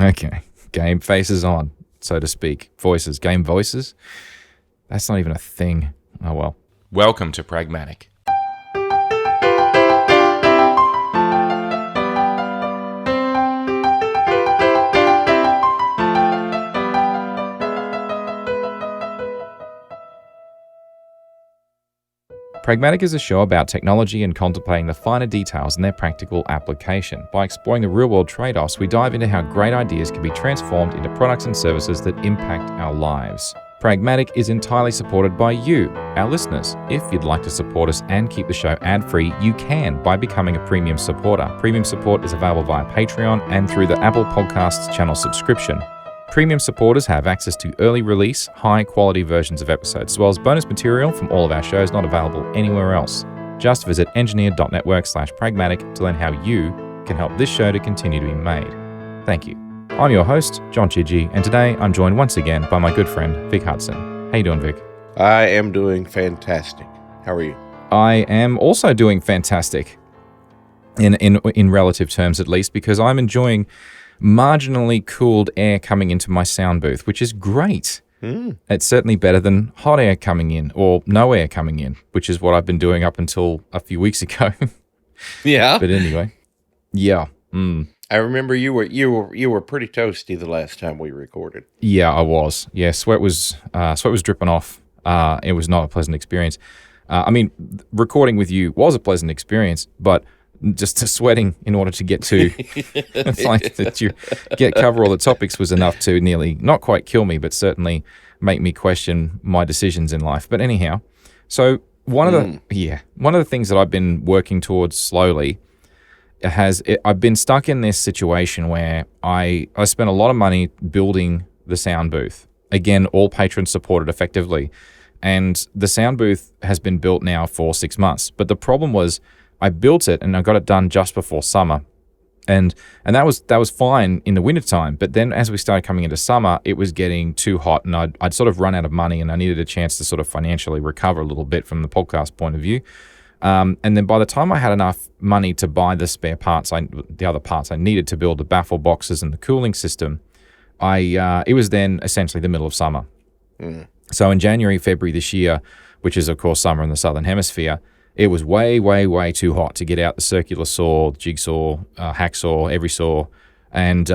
Okay. Game faces on, so to speak. Voices. Game voices? That's not even a thing. Oh, well. Welcome to Pragmatic. Pragmatic is a show about technology and contemplating the finer details and their practical application. By exploring the real-world trade-offs, we dive into how great ideas can be transformed into products and services that impact our lives. Pragmatic is entirely supported by you, our listeners. If you'd like to support us and keep the show ad-free, you can by becoming a premium supporter. Premium support is available via Patreon and through the Apple Podcasts channel subscription. Premium supporters have access to early release, high-quality versions of episodes, as well as bonus material from all of our shows not available anywhere else. Just visit engineer.network/pragmatic to learn how you can help this show to continue to be made. Thank you. I'm your host, John Chidgey, and today I'm joined once again by my good friend, Vic Hudson. How you doing, Vic? I am doing fantastic. How are you? I am also doing fantastic, in relative terms at least, because I'm enjoying marginally cooled air coming into my sound booth, which is great. It's certainly better than hot air coming in or no air coming in, which is what I've been doing up until a few weeks ago. Yeah. But anyway, yeah. I remember you were pretty toasty the last time we recorded. Yeah, I was. Yeah, sweat was dripping off. It was not a pleasant experience. I mean, recording with you was a pleasant experience, but just sweating in order to get to like that you cover all the topics was enough to nearly not quite kill me, but certainly make me question my decisions in life. But anyhow, so one of the things that I've been working towards slowly I've been stuck in this situation where I spent a lot of money building the sound booth. Again, all patrons supported effectively, and the sound booth has been built now for 6 months. But the problem was, I built it and I got it done just before summer, and that was fine in the wintertime. But then as we started coming into summer, it was getting too hot, and I'd sort of run out of money, and I needed a chance to sort of financially recover a little bit from the podcast point of view. And then by the time I had enough money to buy the spare parts, the other parts I needed to build the baffle boxes and the cooling system, it was then essentially the middle of summer. So in January, February this year, which is of course summer in the Southern Hemisphere, it was way, way, way too hot to get out the circular saw, jigsaw, hacksaw, every saw, and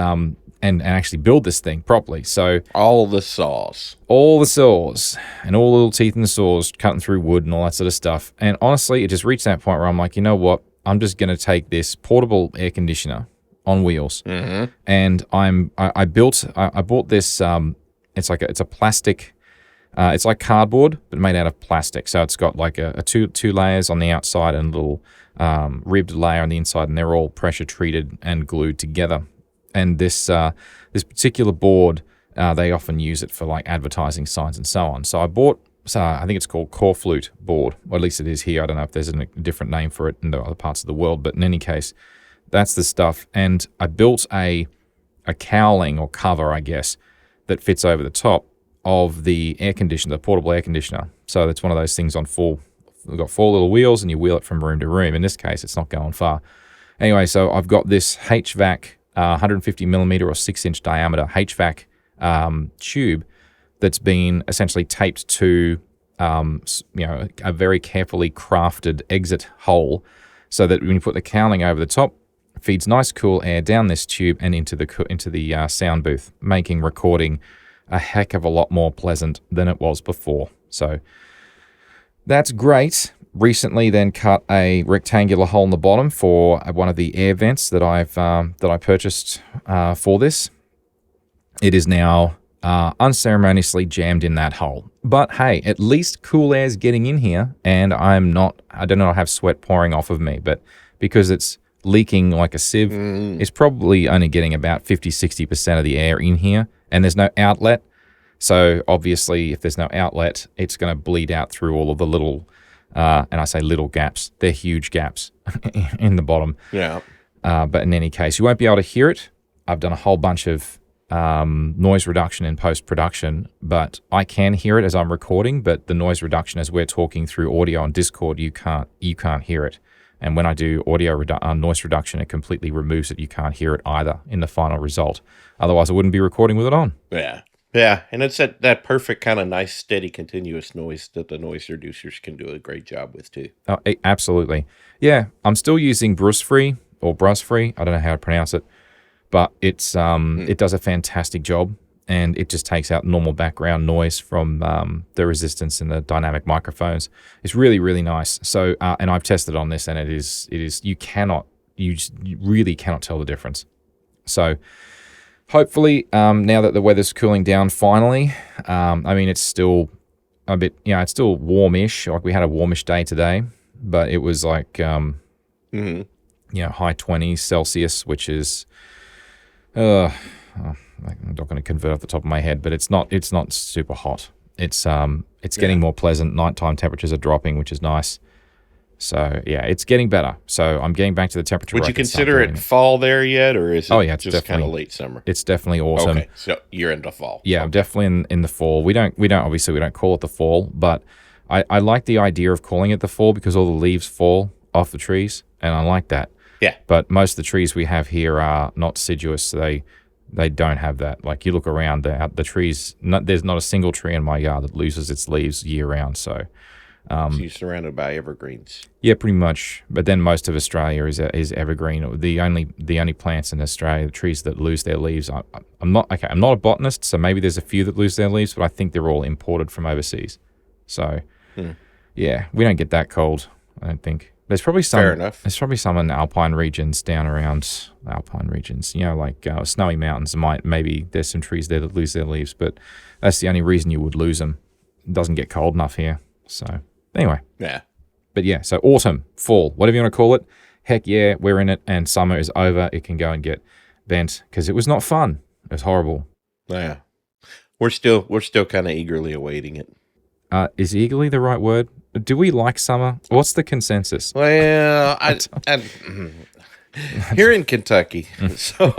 actually build this thing properly. So all the saws, and all the little teeth in the saws, cutting through wood and all that sort of stuff. And honestly, it just reached that point where I'm like, you know what? I'm just going to take this portable air conditioner on wheels, and I bought this. It's a plastic. It's like cardboard, but made out of plastic. So it's got like a two layers on the outside and a little ribbed layer on the inside, and they're all pressure treated and glued together. And this particular board, they often use it for like advertising signs and so on. So I bought, I think it's called Core Flute board, or at least it is here. I don't know if there's a different name for it in the other parts of the world, but in any case, that's the stuff. And I built a cowling or cover, I guess, that fits over the top of the air conditioner, the portable air conditioner. So it's one of those things we've got 4 little wheels, and you wheel it from room to room. In this case, it's not going far. Anyway, so I've got this HVAC 150 millimeter or 6-inch diameter HVAC tube that's been essentially taped to a very carefully crafted exit hole, so that when you put the cowling over the top, it feeds nice cool air down this tube and into the sound booth, making recording a heck of a lot more pleasant than it was before. So that's great. Recently then cut a rectangular hole in the bottom for one of the air vents that I purchased for this. It is now unceremoniously jammed in that hole. But hey, at least cool air's getting in here, and I do not have sweat pouring off of me, but because it's leaking like a sieve, it's probably only getting about 50-60% of the air in here, and there's no outlet. So obviously, if there's no outlet, it's going to bleed out through all of the little, and I say little gaps, they're huge gaps in the bottom. Yeah. But in any case, you won't be able to hear it. I've done a whole bunch of noise reduction in post-production, but I can hear it as I'm recording, but the noise reduction as we're talking through audio on Discord, you can't hear it. And when I do audio noise reduction, it completely removes it. You can't hear it either in the final result. Otherwise, I wouldn't be recording with it on. Yeah. Yeah, and it's that perfect kind of nice, steady, continuous noise that the noise reducers can do a great job with, too. Oh, absolutely. Yeah, I'm still using Brusfree or Brusfree. I don't know how to pronounce it, but it's it does a fantastic job, and it just takes out normal background noise from the resistance in the dynamic microphones. It's really, really nice. So, and I've tested on this, and it is you really cannot tell the difference. So, hopefully, now that the weather's cooling down finally, I mean, it's still a bit, it's still warmish. Like we had a warmish day today, but it was like, high 20s Celsius, which is, I'm not going to convert off the top of my head, but it's not super hot. It's getting more pleasant. Nighttime temperatures are dropping, which is nice. So, yeah, it's getting better. So, I'm getting back to the temperature. Would you consider it fall there yet, or is it it's just kind of late summer? It's definitely autumn. Okay, so you're into fall. Yeah, I'm definitely in the fall. We don't call it the fall, but I like the idea of calling it the fall because all the leaves fall off the trees, and I like that. Yeah. But most of the trees we have here are not deciduous, so they don't have that. Like you look around, the trees, there's not a single tree in my yard that loses its leaves year round, so... so you're surrounded by evergreens. Yeah, pretty much. But then most of Australia is evergreen. The only plants in Australia, the trees that lose their leaves. I'm not a botanist, so maybe there's a few that lose their leaves, but I think they're all imported from overseas. So, yeah, we don't get that cold. I don't think there's probably some. Fair enough. There's probably some in alpine regions down around alpine regions. Like snowy mountains. Maybe there's some trees there that lose their leaves, but that's the only reason you would lose them. It doesn't get cold enough here, so. Anyway. Yeah. But yeah, so autumn, fall, whatever you want to call it. Heck yeah, we're in it, and summer is over. It can go and get bent because it was not fun. It was horrible. Yeah. We're still kind of eagerly awaiting it. Is eagerly the right word? Do we like summer? What's the consensus? Well, here in Kentucky. So,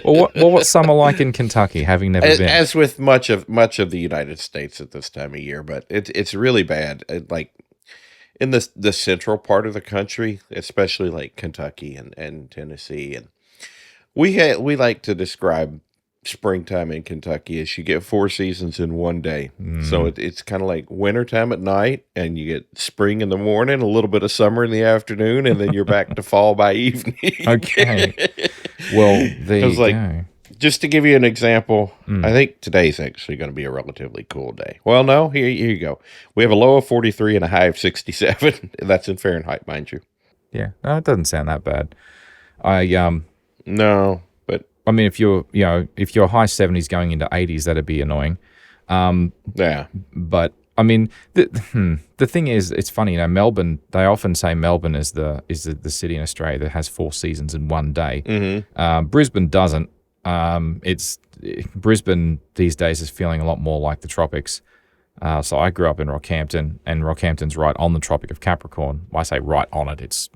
what's summer like in Kentucky? Having never been, as with much of the United States at this time of year, but it's really bad. Like in the central part of the country, especially like Kentucky and Tennessee, and we like to describe springtime in Kentucky as you get 4 seasons in one day. So it's kind of like wintertime at night, and you get spring in the morning, a little bit of summer in the afternoon, and then you're back to fall by evening. Okay. Well, there you go. Just to give you an example, I think today's actually going to be a relatively cool day. Well, no, here you go. We have a low of 43 and a high of 67. That's in Fahrenheit, mind you. Yeah, no, it doesn't sound that bad. No. I mean, if you're high 70s going into 80s, that'd be annoying. Yeah. But I mean, the thing is, it's funny. Melbourne. They often say Melbourne is the city in Australia that has 4 seasons in one day. Mm-hmm. Brisbane doesn't. Brisbane these days is feeling a lot more like the tropics. So I grew up in Rockhampton, and Rockhampton's right on the Tropic of Capricorn. When I say right on it, it's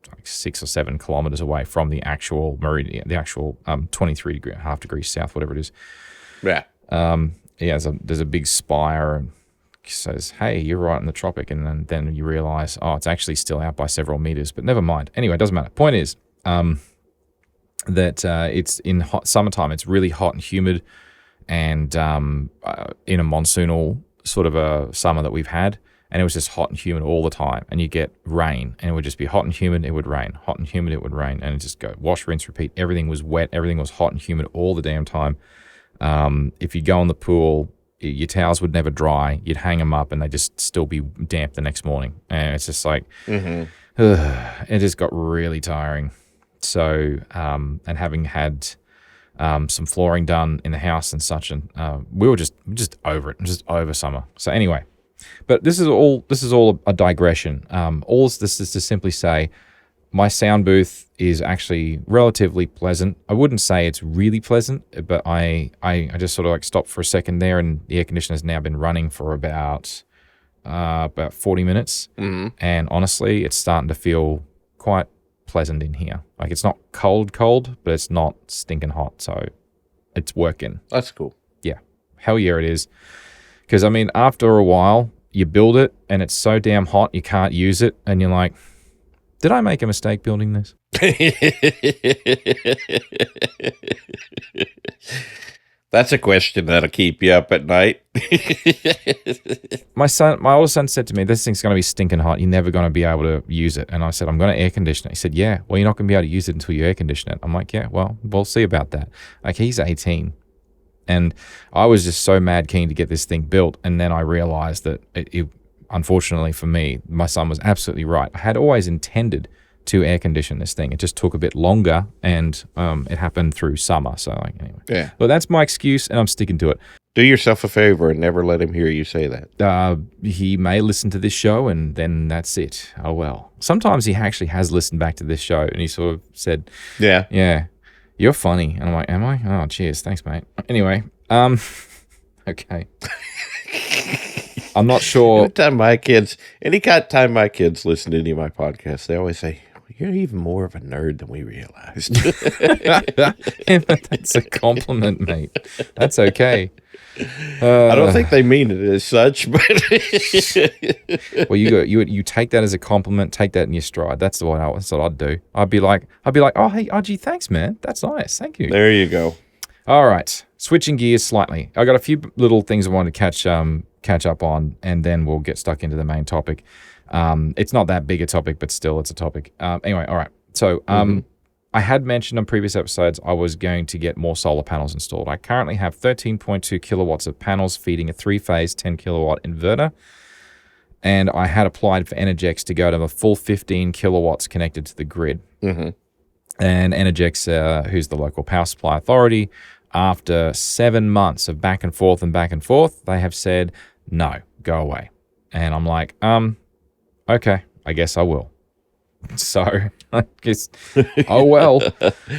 like 6 or 7 kilometers away from the actual meridian, the actual 23.5 degrees south, whatever it is. Yeah. There's a big spire and says, "Hey, you're right in the tropic," and then you realize, it's actually still out by several meters. But never mind. Anyway, it doesn't matter. Point is, that it's in summertime. It's really hot and humid, and in a monsoonal sort of a summer that we've had. And it was just hot and humid all the time. And you get rain, and it would just be hot and humid, it would rain. Hot and humid, it would rain. And it just go wash, rinse, repeat. Everything was wet. Everything was hot and humid all the damn time. If you go in the pool, your towels would never dry. You'd hang them up, and they'd just still be damp the next morning. And it's just like, it just got really tiring. So, and having had some flooring done in the house and such, and we were just over it, just over summer. So anyway. But this is all a digression. All this is to simply say my sound booth is actually relatively pleasant. I wouldn't say it's really pleasant, but I just sort of like stopped for a second there, and the air conditioner has now been running for about 40 minutes. Mm-hmm. And honestly, it's starting to feel quite pleasant in here. Like it's not cold, but it's not stinking hot. So it's working. That's cool. Yeah. Hell yeah, it is. Because, I mean, after a while, you build it and it's so damn hot you can't use it, and you're like, did I make a mistake building this? That's a question that'll keep you up at night. My oldest son said to me, this thing's going to be stinking hot. You're never going to be able to use it. And I said, I'm going to air condition it. He said, yeah, well, you're not going to be able to use it until you air condition it. I'm like, yeah, well, we'll see about that. Like, he's 18. And I was just so mad keen to get this thing built. And then I realized that unfortunately for me, my son was absolutely right. I had always intended to air condition this thing. It just took a bit longer, and it happened through summer. So like, anyway, yeah. But that's my excuse, and I'm sticking to it. Do yourself a favor and never let him hear you say that. He may listen to this show, and then that's it. Oh well. Sometimes he actually has listened back to this show, and he sort of said, "Yeah, you're funny." And I'm like, "Am I? Oh, cheers, thanks, mate." Anyway, okay. I'm not sure. Anytime my kids listen to any of my podcasts, they always say, "You're even more of a nerd than we realized." Yeah, but that's a compliment, mate. That's okay. I don't think they mean it as such, but well, you take that as a compliment. Take that in your stride. That's what I'd do. I'd be like, oh hey, gee, thanks, man. That's nice. Thank you. There you go. All right, switching gears slightly. I got a few little things I wanted to catch up on, and then we'll get stuck into the main topic. It's not that big a topic, but still, it's a topic. Anyway, all right. So, I had mentioned on previous episodes I was going to get more solar panels installed. I currently have 13.2 kilowatts of panels feeding a 3-phase 10 kilowatt inverter, and I had applied for Energex to go to a full 15 kilowatts connected to the grid. Mm-hmm. And Energex, who's the local power supply authority, after 7 months of back and forth, they have said, no, go away. And I'm like, okay, I guess I will. So I guess, oh well.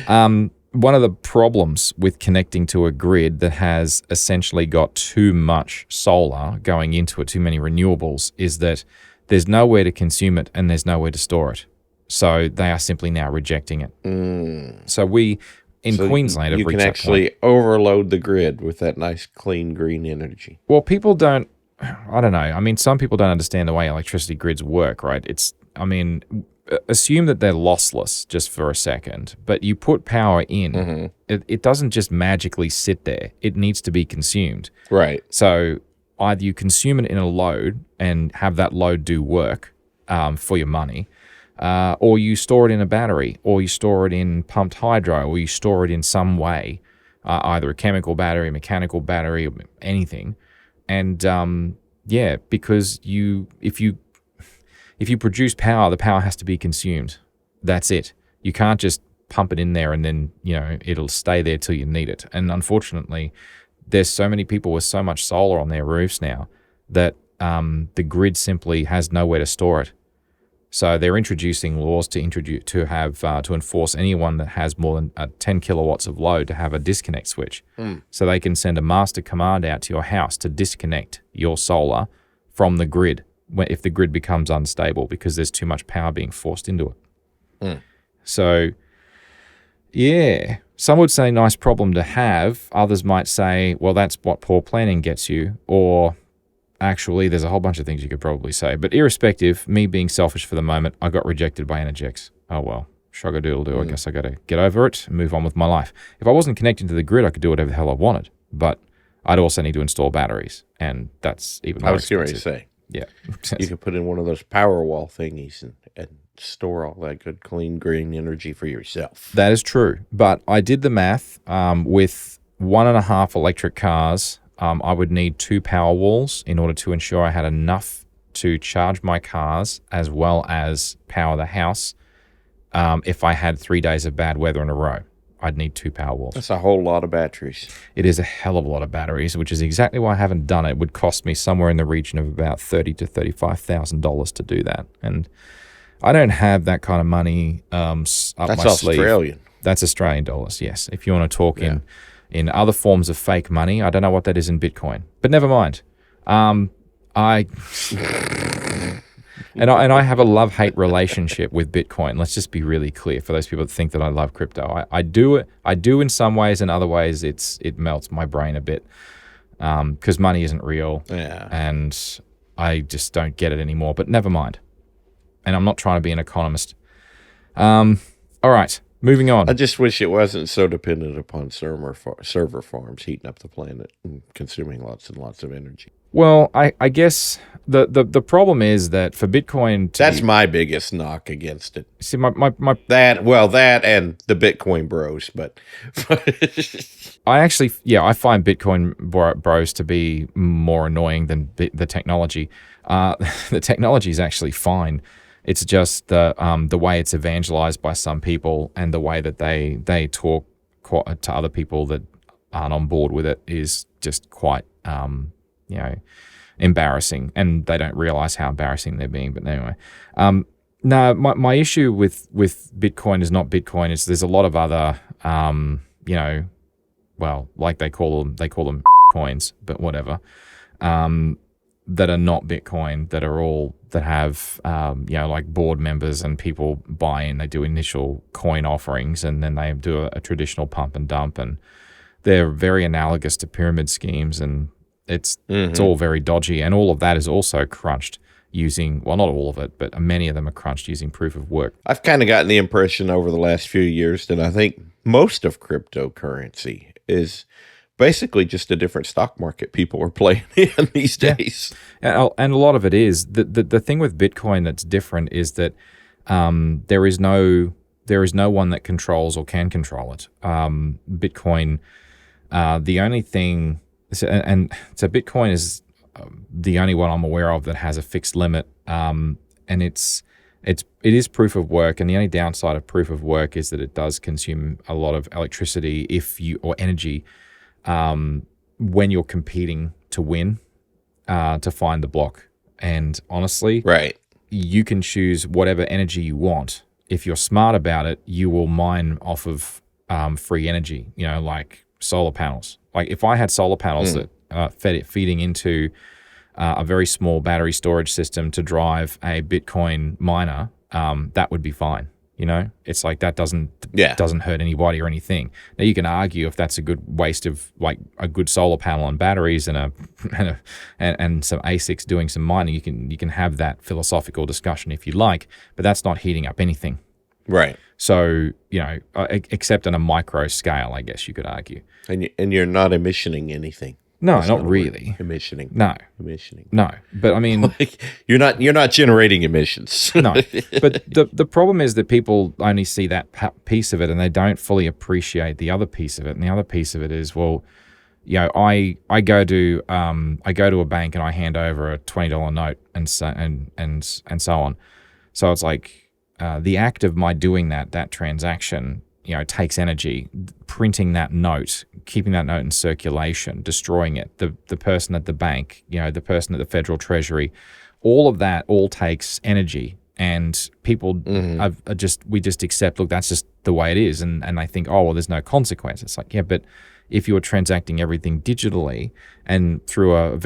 One of the problems with connecting to a grid that has essentially got too much solar going into it, too many renewables, is that there's nowhere to consume it and there's nowhere to store it. So they are simply now rejecting it. So we in Queensland have reached that point. You can actually overload the grid with that nice, clean, green energy. Well, people don't, I don't know. I mean, some people don't understand the way electricity grids work, right? Assume that they're lossless just for a second, but you put power in, it doesn't just magically sit there. It needs to be consumed. Right. So either you consume it in a load and have that load do work for your money, or you store it in a battery, or you store it in pumped hydro, or you store it in some way, either a chemical battery, mechanical battery, anything. And because if you produce power, the power has to be consumed. That's it. You can't just pump it in there and then, it'll stay there till you need it. And unfortunately, there's so many people with so much solar on their roofs now that the grid simply has nowhere to store it. So they're introducing laws to enforce anyone that has more than 10 kilowatts of load to have a disconnect switch. So they can send a master command out to your house to disconnect your solar from the grid if the grid becomes unstable because there's too much power being forced into it. So, yeah, some would say nice problem to have. Others might say, well, that's what poor planning gets you. Or actually, there's a whole bunch of things you could probably say. But irrespective, me being selfish for the moment, I got rejected by Energex. Oh, well, shrug-a-doodle-doo. I guess I got to get over it and move on with my life. If I wasn't connected to the grid, I could do whatever the hell I wanted. But I'd also need to install batteries, and that's even more expensive. I was going to say. Yeah. You can put in one of those power wall thingies and store all that good, clean, green energy for yourself. That is true. But I did the math. With 1.5 electric cars, I would need 2 power walls in order to ensure I had enough to charge my cars as well as power the house. If I had 3 days of bad weather in a row, I'd need 2 power walls. That's a whole lot of batteries. It is a hell of a lot of batteries, which is exactly why I haven't done it. It would cost me somewhere in the region of about $30,000 to $35,000 to do that. And I don't have that kind of money up my sleeve. That's Australian. That's Australian dollars, yes. If you want to talk in other forms of fake money, I don't know what that is in Bitcoin. But never mind. And I have a love-hate relationship with Bitcoin. Let's just be really clear for those people that think that I love crypto. I do in some ways, and other ways it melts my brain a bit because money isn't real. Yeah. And I just don't get it anymore. But never mind. And I'm not trying to be an economist. All right, moving on. I just wish it wasn't so dependent upon server farms heating up the planet and consuming lots and lots of energy. Well, I guess the problem is that for Bitcoin that's my biggest knock against it. See, my that and the Bitcoin bros, but I find Bitcoin bros to be more annoying than the technology. The technology is actually fine. It's just the way it's evangelized by some people and the way that they talk to other people that aren't on board with it is just quite embarrassing, and they don't realize how embarrassing they're being. But anyway, no, my issue with Bitcoin is not Bitcoin. It's there's a lot of other, like they call them coins, but whatever, that are not Bitcoin, that have, like board members and people buy in. They do initial coin offerings, and then they do a traditional pump and dump, and they're very analogous to pyramid schemes, and it's all very dodgy, and all of that is also crunched using, well, not all of it, but many of them are crunched using proof of work. I've kind of gotten the impression over the last few years that I think most of cryptocurrency is basically just a different stock market people are playing in these days. And a lot of it is. The thing with Bitcoin that's different is that there is no one that controls or can control it. Bitcoin, the only thing... So Bitcoin is the only one I'm aware of that has a fixed limit, and it is proof of work. And the only downside of proof of work is that it does consume a lot of electricity or energy when you're competing to win, to find the block. And honestly, right, you can choose whatever energy you want. If you're smart about it, you will mine off of free energy. Like solar panels. Like if I had solar panels that feeding into a very small battery storage system to drive a Bitcoin miner, that would be fine. It's like that doesn't hurt anybody or anything. Now you can argue if that's a good waste of like a good solar panel and batteries and and some ASICs doing some mining. You can have that philosophical discussion if you like, but that's not heating up anything. Right. So, except on a micro scale, I guess you could argue. And you're not emissioning anything. No, not really. Emissioning. No. Emissioning. No. But I mean, you're not generating emissions. No. But the problem is that people only see that piece of it and they don't fully appreciate the other piece of it. And the other piece of it is, well, I go to a bank and I hand over a $20 note and so on. So it's like the act of my doing that transaction, takes energy. Printing that note, keeping that note in circulation, destroying it, the person at the bank, the person at the Federal Treasury, all of that takes energy. And people we just accept, look, that's just the way it is. And they think, oh, well, there's no consequence. It's like, yeah, but if you're transacting everything digitally and through a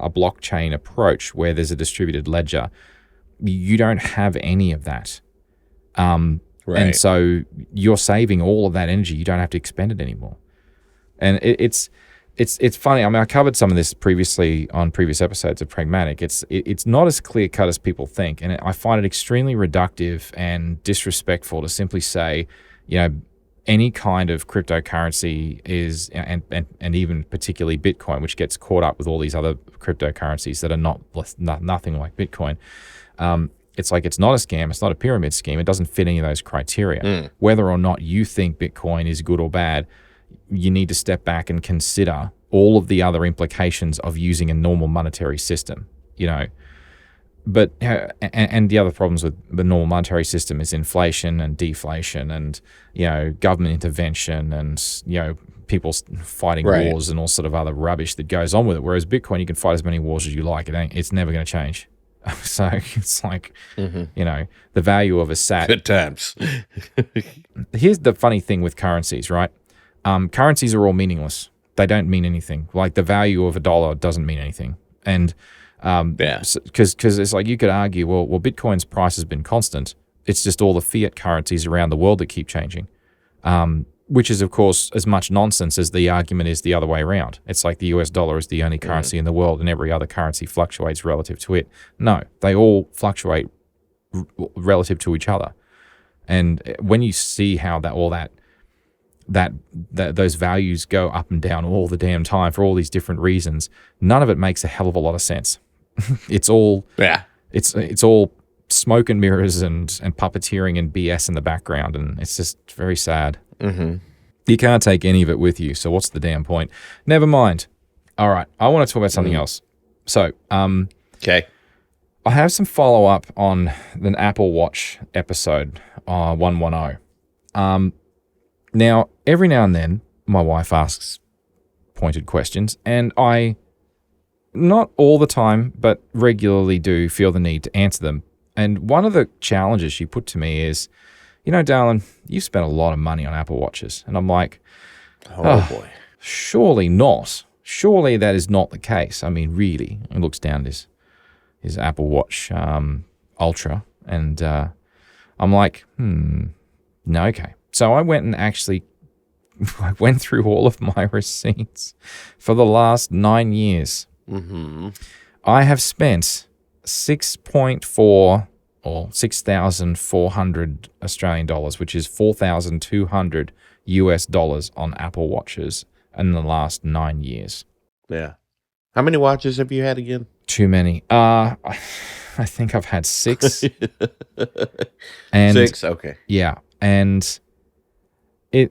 blockchain approach where there's a distributed ledger, you don't have any of that. Right. And so you're saving all of that energy. You don't have to expend it anymore. And it's funny. I mean, I covered some of this previously on previous episodes of Pragmatic. It's not as clear cut as people think, and I find it extremely reductive and disrespectful to simply say, any kind of cryptocurrency is, and even particularly Bitcoin, which gets caught up with all these other cryptocurrencies that are nothing like Bitcoin. It's like it's not a scam. It's not a pyramid scheme. It doesn't fit any of those criteria. Whether or not you think Bitcoin is good or bad, you need to step back and consider all of the other implications of using a normal monetary system, But and the other problems with the normal monetary system is inflation and deflation and, government intervention and, people fighting wars and all sort of other rubbish that goes on with it. Whereas Bitcoin, you can fight as many wars as you like. It's never going to change. So it's like, the value of a sat. Good times. Here's the funny thing with currencies, right? Currencies are all meaningless. They don't mean anything. Like the value of $1 doesn't mean anything. And because it's like you could argue, well, Bitcoin's price has been constant. It's just all the fiat currencies around the world that keep changing. which is, of course, as much nonsense as the argument is the other way around. It's like the US dollar is the only currency in the world and every other currency fluctuates relative to it. No, they all fluctuate relative to each other. And when you see how those values go up and down all the damn time for all these different reasons, none of it makes a hell of a lot of sense. It's all it's all smoke and mirrors and puppeteering and BS in the background, and it's just very sad. Mm-hmm. You can't take any of it with you, so what's the damn point? Never mind. All right, I want to talk about something else. So, okay. I have some follow-up on the Apple Watch episode 110. Now, every now and then, my wife asks pointed questions, and I, not all the time, but regularly do feel the need to answer them. And one of the challenges she put to me is, darling, you've spent a lot of money on Apple Watches. And I'm like, oh boy. Surely not. Surely that is not the case. I mean, really. He looks down at his Apple Watch Ultra, and I'm like, no, okay. So I went and actually I went through all of my receipts for the last 9 years. Mm-hmm. I have spent 6.4 or 6,400 Australian dollars, which is 4,200 US dollars on Apple Watches in the last 9 years. Yeah. How many watches have you had again? Too many. I think I've had 6. And 6? Okay. yeah. And I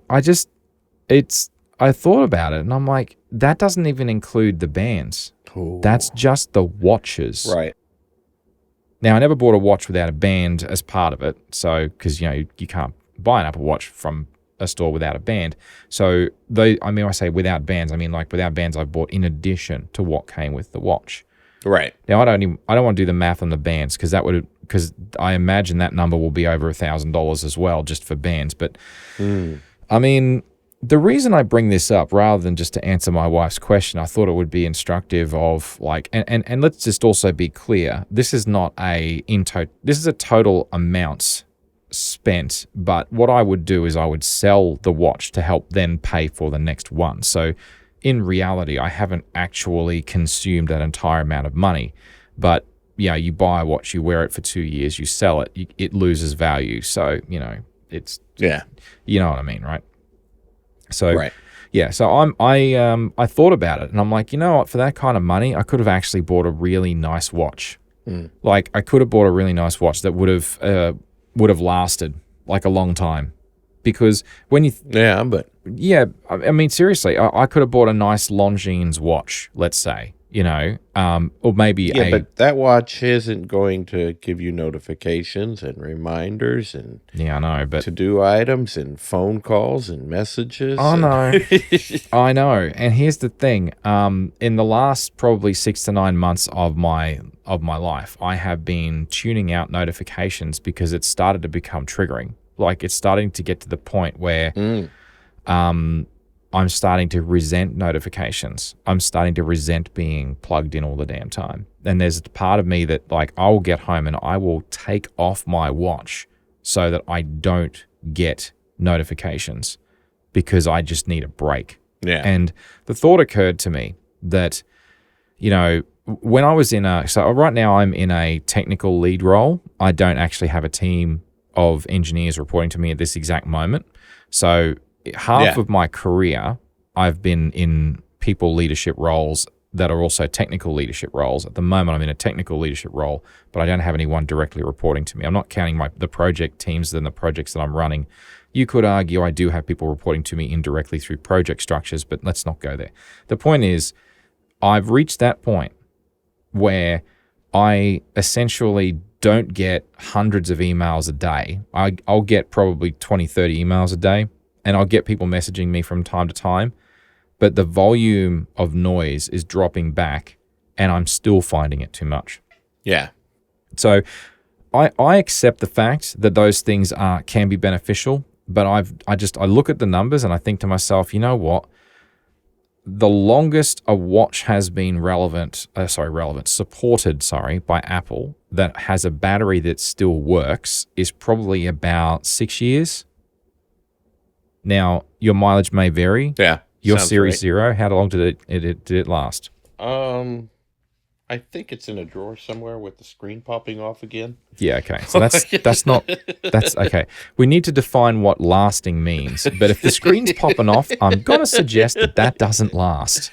thought about it and I'm like, that doesn't even include the bands. Ooh. That's just the watches. Right. Now, I never bought a watch without a band as part of it. So, because, you can't buy an Apple Watch from a store without a band. So, I say without bands, I mean like without bands I've bought in addition to what came with the watch. Right. Now, I don't want to do the math on the bands because I imagine that number will be over $1,000 as well just for bands. But, I mean, the reason I bring this up, rather than just to answer my wife's question, I thought it would be instructive of like, and let's just also be clear, this is not this is a total amount spent, but what I would do is I would sell the watch to help then pay for the next one. So in reality, I haven't actually consumed that entire amount of money, but you buy a watch, you wear it for 2 years, you sell it, it loses value. So, it's, you know what I mean, right? So, right. Yeah, so I thought about it and I'm like, you know what, for that kind of money, I could have actually bought a really nice watch. Like I could have bought a really nice watch that would have lasted like a long time. Because when you... I mean, seriously, I could have bought a nice Longines watch, let's say, or maybe but that watch isn't going to give you notifications and reminders and I know, but to-do items and phone calls and messages. I know. I know. And here's the thing. In the last probably 6 to 9 months of my life, I have been tuning out notifications because it started to become triggering. Like it's starting to get to the point where I'm starting to resent notifications. I'm starting to resent being plugged in all the damn time. And there's a part of me that like I will get home and I will take off my watch so that I don't get notifications because I just need a break. Yeah. And the thought occurred to me that, when I was so right now I'm in a technical lead role. I don't actually have a team of engineers reporting to me at this exact moment. So half of my career, I've been in people leadership roles that are also technical leadership roles. At the moment, I'm in a technical leadership role, but I don't have anyone directly reporting to me. I'm not counting the project teams and the projects that I'm running. You could argue I do have people reporting to me indirectly through project structures, but let's not go there. The point is, I've reached that point where I essentially don't get hundreds of emails a day. I'll get probably 20, 30 emails a day. And I'll get people messaging me from time to time, but the volume of noise is dropping back and I'm still finding it too much. Yeah. So I accept the fact that those things can be beneficial, but I look at the numbers and I think to myself, you know what? The longest a watch has been supported by Apple that has a battery that still works is probably about 6 years. Now, your mileage may vary. Yeah. Your sounds Series right. Zero, how long did it last? I think it's in a drawer somewhere with the screen popping off again. Yeah, okay. So that's okay. We need to define what lasting means. But if the screen's popping off, I'm gonna suggest that doesn't last.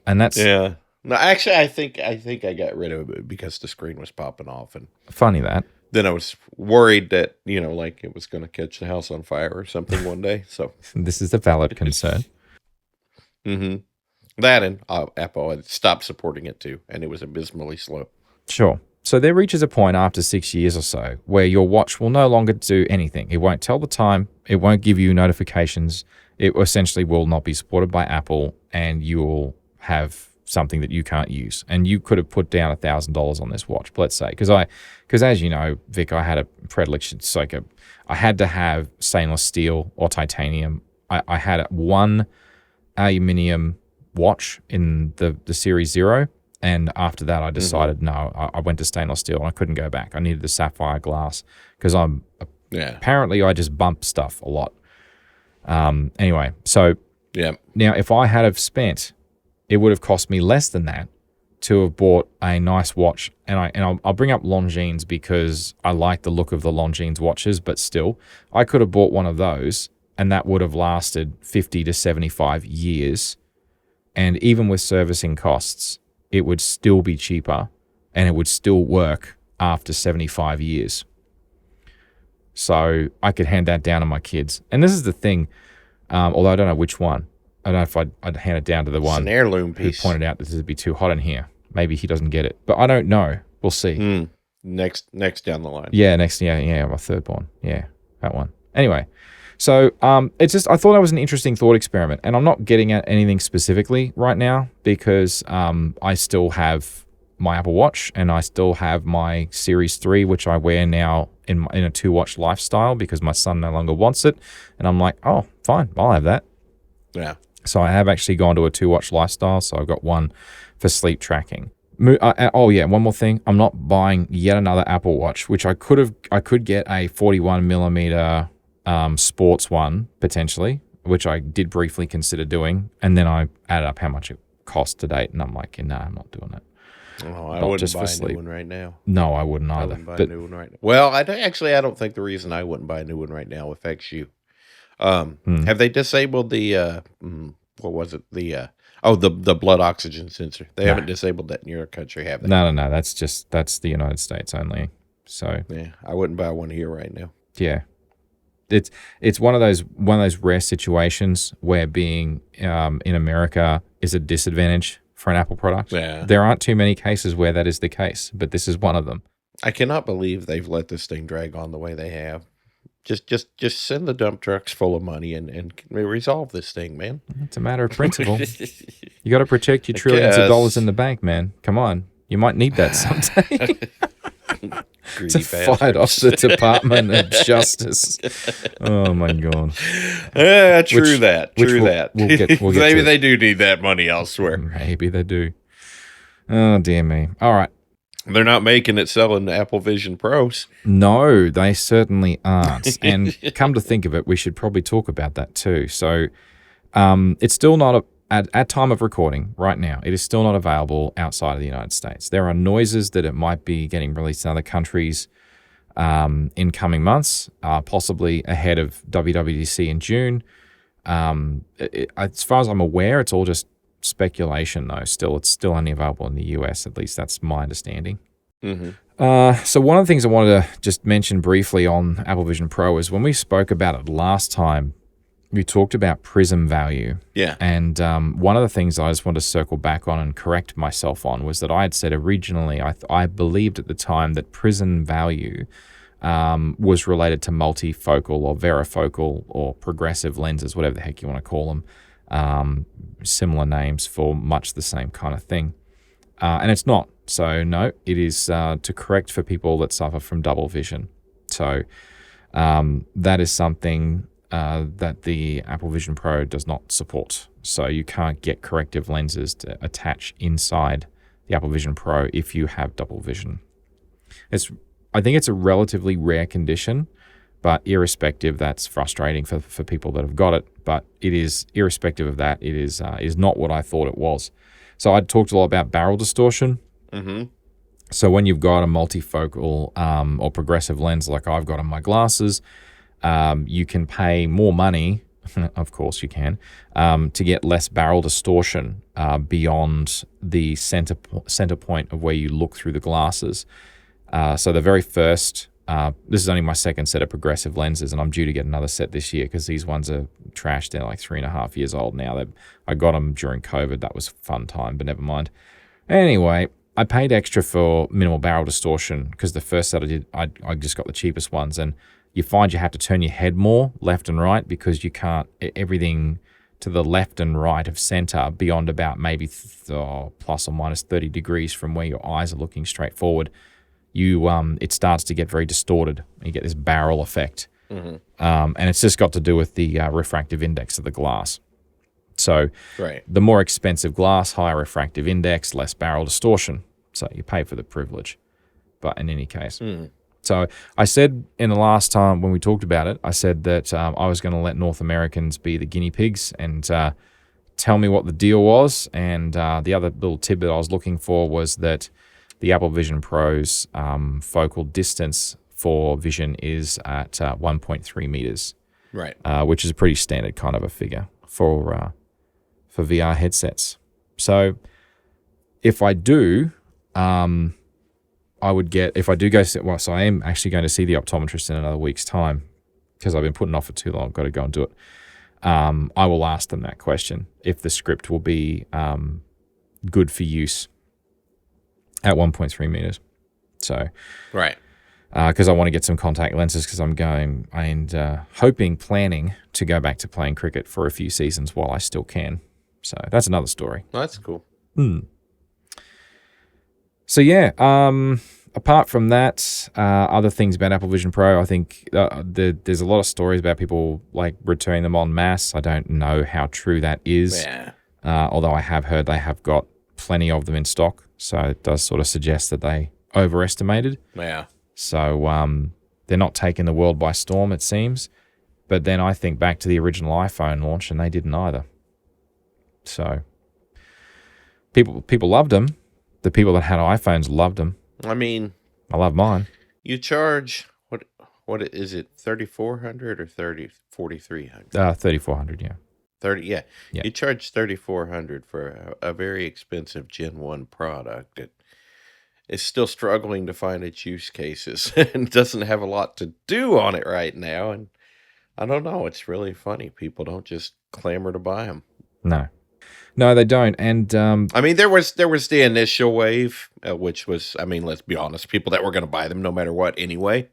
And that's Yeah. No, actually, I think I got rid of it because the screen was popping off, and funny that. then I was worried that like it was going to catch the house on fire or something one day. So This is a valid concern. that and Apple had stopped supporting it too, and it was abysmally slow. Sure. So there reaches a point after 6 years or so where your watch will no longer do anything. It won't tell the time. It won't give you notifications. It essentially will not be supported by Apple, and you will have something that you can't use. And you could have put down $1,000 on this watch, let's say, because as you know, Vic, I had a predilection. It's like I had to have stainless steel or titanium. I had one aluminium watch in the Series Zero. And after that, I decided, no, I went to stainless steel and I couldn't go back. I needed the sapphire glass because apparently I just bump stuff a lot. Anyway, so now if I had have spent, it would have cost me less than that to have bought a nice watch. And I'll bring up Longines because I like the look of the Longines watches, but still, I could have bought one of those and that would have lasted 50 to 75 years. And even with servicing costs, it would still be cheaper and it would still work after 75 years. So I could hand that down to my kids. And this is the thing, although I don't know which one. I don't know if I'd hand it down to the one an heirloom piece who pointed out that this would be too hot in here. Maybe he doesn't get it, but I don't know. We'll see. Next down the line. Yeah, my third one. Yeah, that one. Anyway, so it's just I thought that was an interesting thought experiment, and I'm not getting at anything specifically right now because I still have my Apple Watch and I still have my Series 3, which I wear now in a 2-watch lifestyle because my son no longer wants it, and I'm like, oh, fine, I'll have that. Yeah. So I have actually gone to a 2-watch lifestyle. So I've got one for sleep tracking. One more thing. I'm not buying yet another Apple Watch, which I could get a 41 millimeter sports one potentially, which I did briefly consider doing. And then I added up how much it cost to date. And I'm like, no, I'm not doing it. Oh, I wouldn't buy a new one right now. No, I wouldn't either. I wouldn't buy a new one right now. Well, I don't think the reason I wouldn't buy a new one right now affects you. Have they disabled the what was it? The blood oxygen sensor. They haven't disabled that in your country, have they? No. That's the United States only. So yeah, I wouldn't buy one here right now. Yeah. It's one of those rare situations where being in America is a disadvantage for an Apple product. Yeah. There aren't too many cases where that is the case, but this is one of them. I cannot believe they've let this thing drag on the way they have. Just send the dump trucks full of money and resolve this thing, man. It's a matter of principle. You got to protect your trillions of dollars in the bank, man. Come on. You might need that someday. To fight off the Department of Justice. Oh, my God. Yeah, true that. We'll get Maybe they do need that money elsewhere. Maybe they do. Oh, dear me. All right. They're not making it selling the Apple Vision Pros. No, they certainly aren't. And come to think of it, we should probably talk about that too. So it's still not, at time of recording right now, it is still not available outside of the United States. There are noises that it might be getting released in other countries in coming months, possibly ahead of WWDC in June. As far as I'm aware, it's all just speculation though. It's still only available in the US, at least that's my understanding. So one of the things I wanted to just mention briefly on Apple Vision Pro is when we spoke about it last time, we talked about prism value. Yeah. And one of the things I just wanted to circle back on and correct myself on was that I had said originally, I believed at the time that prism value was related to multifocal or varifocal or progressive lenses, whatever the heck you want to call them. Similar names for much the same kind of thing. And it's not. So no, it is to correct for people that suffer from double vision. So that is something that the Apple Vision Pro does not support. So you can't get corrective lenses to attach inside the Apple Vision Pro if you have double vision. I think it's a relatively rare condition, But irrespective, that's frustrating for people that have got it. But it is, irrespective of that, it is not what I thought it was. So I talked a lot about barrel distortion. Mm-hmm. So when you've got a multifocal or progressive lens like I've got on my glasses, you can pay more money, of course you can, to get less barrel distortion beyond the center point of where you look through the glasses. So the very first, this is only my second set of progressive lenses, and I'm due to get another set this year because these ones are trashed. They're like 3.5 years old now. I got them during COVID. That was a fun time, but never mind. Anyway, I paid extra for minimal barrel distortion because the first set I did, I just got the cheapest ones, and you find you have to turn your head more left and right because you can't, everything to the left and right of center beyond about maybe plus or minus 30 degrees from where your eyes are looking straight forward, it starts to get very distorted. You get this barrel effect. Mm-hmm. And it's just got to do with the refractive index of the glass. So the more expensive glass, higher refractive index, less barrel distortion. So you pay for the privilege. But in any case. So I said in the last time when we talked about it, I said that I was going to let North Americans be the guinea pigs and tell me what the deal was. And the other little tidbit I was looking for was that the Apple Vision Pro's focal distance for vision is at 1.3 meters. Right. Which is a pretty standard kind of a figure for VR headsets. So if I do, I would get, if I do go, so I am actually going to see the optometrist in another week's time because I've been putting off for too long. I've got to go and do it. I will ask them that question, if the script will be good for use at 1.3 meters. So, right. Because I want to get some contact lenses because I'm going and planning to go back to playing cricket for a few seasons while I still can. So that's another story. Oh, that's cool. So yeah, apart from that, other things about Apple Vision Pro, I think there's a lot of stories about people like returning them en masse. I don't know how true that is. Yeah. Although I have heard they have got plenty of them in stock. So it does sort of suggest that they overestimated. Yeah. So they're not taking the world by storm, it seems. But then I think back to the original iPhone launch, and they didn't either. So people loved them. The people that had iPhones loved them. I mean, I love mine. You charge what is it? 3,400 or 4,300? 3,400, yeah. 30, yeah. You charge 3,400 for a very expensive Gen 1 product. It is still struggling to find its use cases and doesn't have a lot to do on it right now. And I don't know. It's really funny. People don't just clamor to buy them. No, they don't. And I mean, there was the initial wave, which was, I mean, let's be honest, people that were going to buy them no matter what anyway.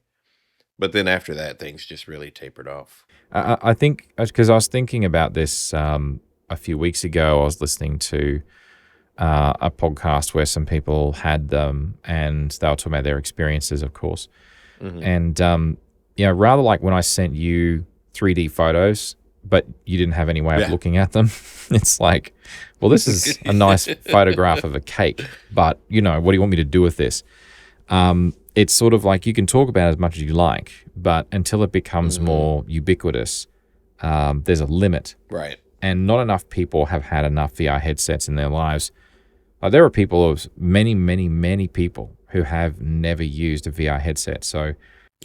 But then after that, things just really tapered off. I think, because I was thinking about this a few weeks ago, I was listening to a podcast where some people had them and they were talking about their experiences, of course. Mm-hmm. And, rather like when I sent you 3D photos, but you didn't have any way of looking at them. It's like, well, this is a nice photograph of a cake, but, what do you want me to do with this? It's sort of like you can talk about it as much as you like, but until it becomes more ubiquitous, there's a limit. Right. And not enough people have had enough VR headsets in their lives. There are people, many, many, many people who have never used a VR headset. So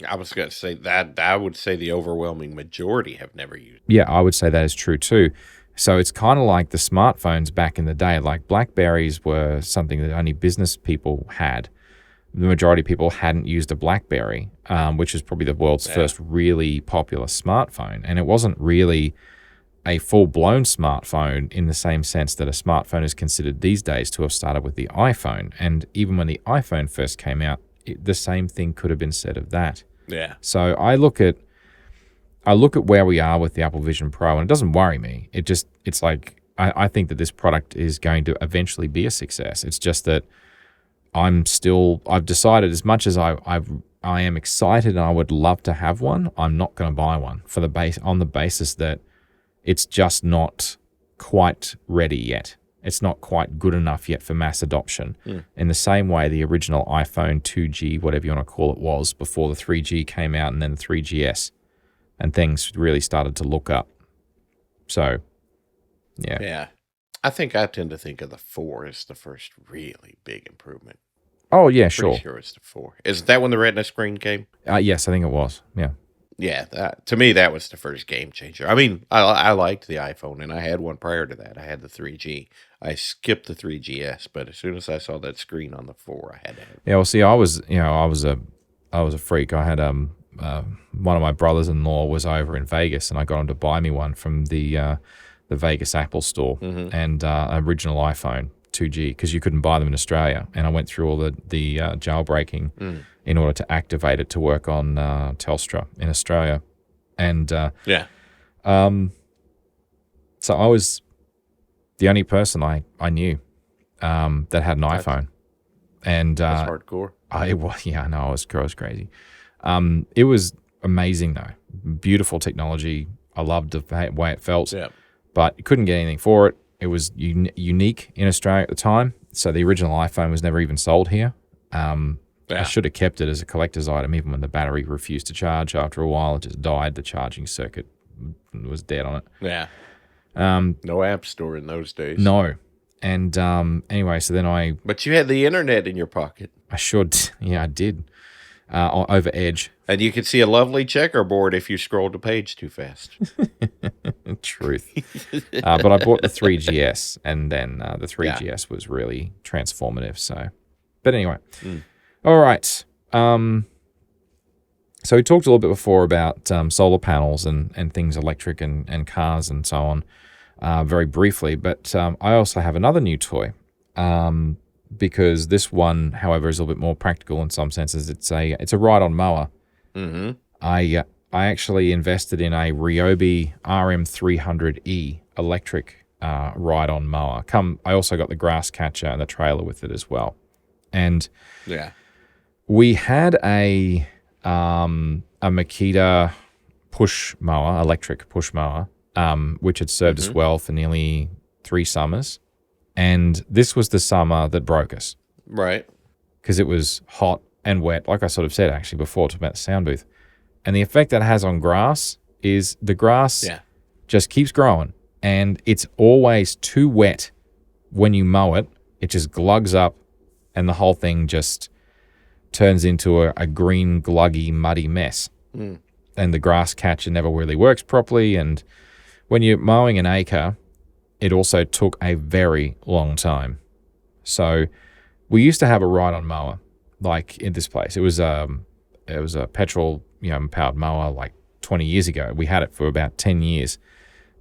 I was going to say that I would say the overwhelming majority have never used it. Yeah, I would say that is true too. So it's kind of like the smartphones back in the day. Like BlackBerries were something that only business people had. The majority of people hadn't used a BlackBerry, which is probably the world's first really popular smartphone. And it wasn't really a full-blown smartphone in the same sense that a smartphone is considered these days to have started with the iPhone. And even when the iPhone first came out, the same thing could have been said of that. Yeah. So I look at where we are with the Apple Vision Pro, and it doesn't worry me. It's like I think that this product is going to eventually be a success. It's just that I've decided, as much as I am excited and I would love to have one, I'm not going to buy one on the basis that it's just not quite ready yet. It's not quite good enough yet for mass adoption. In the same way the original iPhone 2G, whatever you want to call it, was before the 3G came out and then the 3GS. and things really started to look up. So, yeah. Yeah. I think I tend to think of the 4 as the first really big improvement. Oh, yeah, Pretty sure. sure it's the 4. Is that when the Retina screen came? Yes, I think it was. Yeah. Yeah, to me, that was the first game changer. I mean, I liked the iPhone, and I had one prior to that. I had the 3G. I skipped the 3GS, but as soon as I saw that screen on the 4, I had to have it. Yeah, well, see, I was a freak. I had one of my brothers-in-law was over in Vegas, and I got him to buy me one from the Vegas Apple store, and original iPhone 2G, because you couldn't buy them in Australia. And I went through all the jailbreaking in order to activate it to work on Telstra in Australia, and so I was the only person I knew that had an iPhone, and That's hardcore. I was crazy. It was amazing though, beautiful technology. I loved the way it felt, but you couldn't get anything for it. It was unique in Australia at the time, so the original iPhone was never even sold here. I should have kept it as a collector's item, even when the battery refused to charge. After a while, it just died. The charging circuit was dead on it. Yeah. No app store in those days. No. And anyway, so then But you had the internet in your pocket. I should. Yeah, I did. Over Edge. And you could see a lovely checkerboard if you scrolled the page too fast. Truth. But I bought the 3GS, and then the 3GS was really transformative. So, but anyway. All right. So we talked a little bit before about solar panels and things electric and cars and so on, very briefly. But I also have another new toy, because this one, however, is a little bit more practical in some senses. It's a ride-on mower. I actually invested in a Ryobi RM300E electric ride-on mower. I also got the grass catcher and the trailer with it as well. And we had a Makita push mower, electric push mower, which had served us well for nearly 3 summers. And this was the summer that broke us. Right. Because it was hot and wet, like I sort of said actually before, talking about the sound booth. And the effect that has on grass is the grass just keeps growing. And it's always too wet when you mow it. It just glugs up, and the whole thing just turns into a green, gluggy, muddy mess. And the grass catcher never really works properly. And when you're mowing an acre, it also took a very long time. So we used to have a ride-on mower, like in this place. It was a petrol, powered mower like 20 years ago. We had it for about 10 years.